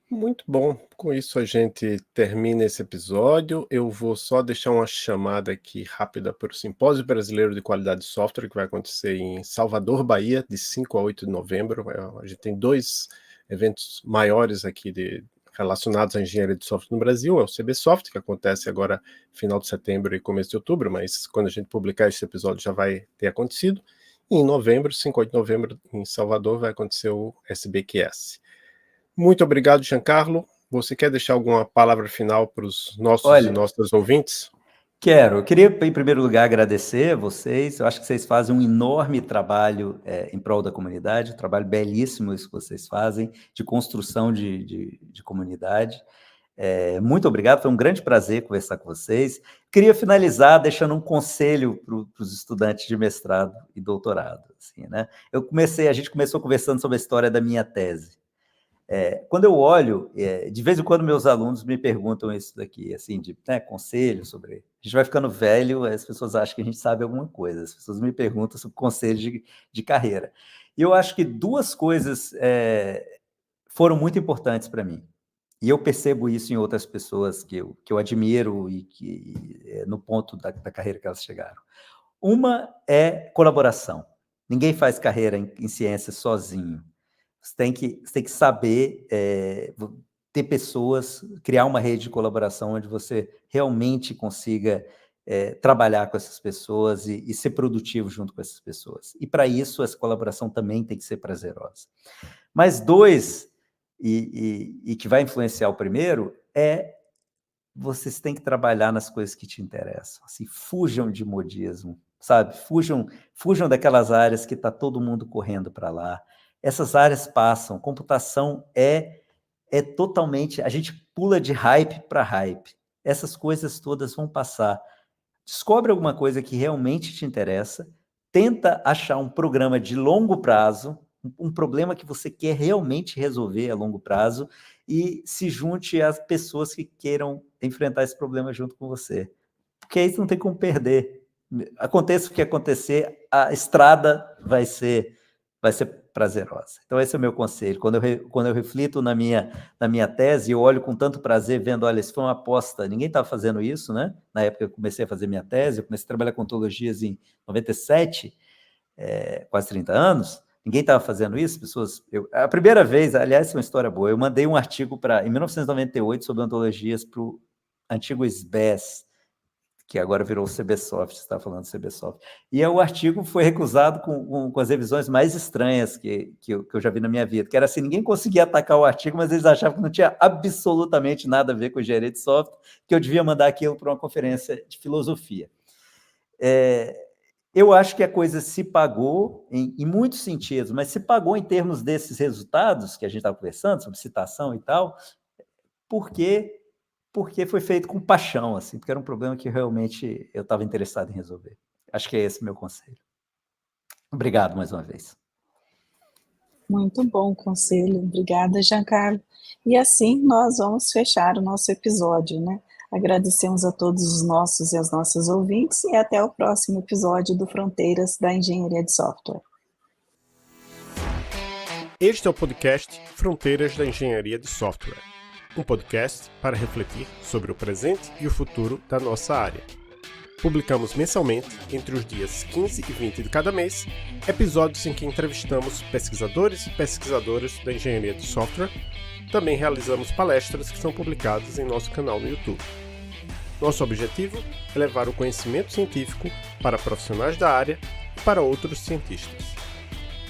Muito bom. Com isso a gente termina esse episódio. Eu vou só deixar uma chamada aqui rápida para o Simpósio Brasileiro de Qualidade de Software, que vai acontecer em Salvador, Bahia, de 5 a 8 de novembro. A gente tem 2 eventos maiores aqui relacionados à engenharia de software no Brasil. É o CBSoft, que acontece agora final de setembro e começo de outubro, mas quando a gente publicar esse episódio já vai ter acontecido. E em novembro, 5 a 8 de novembro, em Salvador, vai acontecer o SBQS. Muito obrigado, Giancarlo. Você quer deixar alguma palavra final para os nossos e nossas ouvintes? Eu queria, em primeiro lugar, agradecer a vocês. Eu acho que vocês fazem um enorme trabalho em prol da comunidade, um trabalho belíssimo isso que vocês fazem, de construção de comunidade. Muito obrigado, foi um grande prazer conversar com vocês. Queria finalizar deixando um conselho para os estudantes de mestrado e doutorado. Assim, né? A gente começou conversando sobre a história da minha tese. Quando eu olho, de vez em quando meus alunos me perguntam isso daqui, assim, de conselho sobre... A gente vai ficando velho, as pessoas acham que a gente sabe alguma coisa, as pessoas me perguntam sobre conselho de carreira. E eu acho que 2 coisas foram muito importantes para mim. E eu percebo isso em outras pessoas que eu admiro e que no ponto da carreira que elas chegaram. Uma é colaboração. Ninguém faz carreira em ciência sozinho. Você tem que saber ter pessoas, criar uma rede de colaboração onde você realmente consiga trabalhar com essas pessoas e ser produtivo junto com essas pessoas. E para isso, essa colaboração também tem que ser prazerosa. Mas 2, e que vai influenciar o primeiro, vocês têm que trabalhar nas coisas que te interessam. Assim, fujam de modismo, sabe? Fujam daquelas áreas que está todo mundo correndo para lá. Essas áreas passam. Computação é totalmente... A gente pula de hype para hype. Essas coisas todas vão passar. Descobre alguma coisa que realmente te interessa, tenta achar um programa de longo prazo, um problema que você quer realmente resolver a longo prazo e se junte às pessoas que queiram enfrentar esse problema junto com você. Porque aí você não tem como perder. Aconteça o que acontecer, a estrada vai ser prazerosa. Então, esse é o meu conselho. Quando eu reflito na minha tese, eu olho com tanto prazer, vendo, olha, isso foi uma aposta, ninguém estava fazendo isso, né? Na época que eu comecei a fazer minha tese, eu comecei a trabalhar com ontologias em 97, quase 30 anos, ninguém estava fazendo isso, a primeira vez, aliás, é uma história boa, eu mandei um artigo em 1998 sobre ontologias para o antigo SBES, que agora virou o CBSoft, você está falando do CBSoft. E o artigo foi recusado com as revisões mais estranhas que eu já vi na minha vida, que era assim, ninguém conseguia atacar o artigo, mas eles achavam que não tinha absolutamente nada a ver com engenharia de software, que eu devia mandar aquilo para uma conferência de filosofia. Eu acho que a coisa se pagou em muitos sentidos, mas se pagou em termos desses resultados que a gente estava conversando, sobre citação e tal, porque foi feito com paixão, assim, porque era um problema que realmente eu estava interessado em resolver. Acho que é esse o meu conselho. Obrigado mais uma vez. Muito bom conselho, obrigada, Giancarlo. E assim nós vamos fechar o nosso episódio, né? Agradecemos a todos os nossos e as nossas ouvintes e até o próximo episódio do Fronteiras da Engenharia de Software. Este é o podcast Fronteiras da Engenharia de Software, um podcast para refletir sobre o presente e o futuro da nossa área. Publicamos mensalmente, entre os dias 15 e 20 de cada mês, episódios em que entrevistamos pesquisadores e pesquisadoras da engenharia de software. Também realizamos palestras que são publicadas em nosso canal no YouTube. Nosso objetivo é levar o conhecimento científico para profissionais da área e para outros cientistas.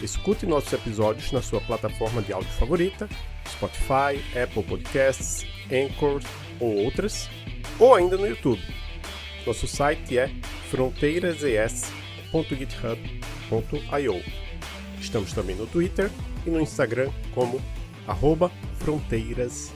Escute nossos episódios na sua plataforma de áudio favorita, Spotify, Apple Podcasts, Anchor ou outras, ou ainda no YouTube. Nosso site é fronteirases.github.io. Estamos também no Twitter e no Instagram como @fronteirases.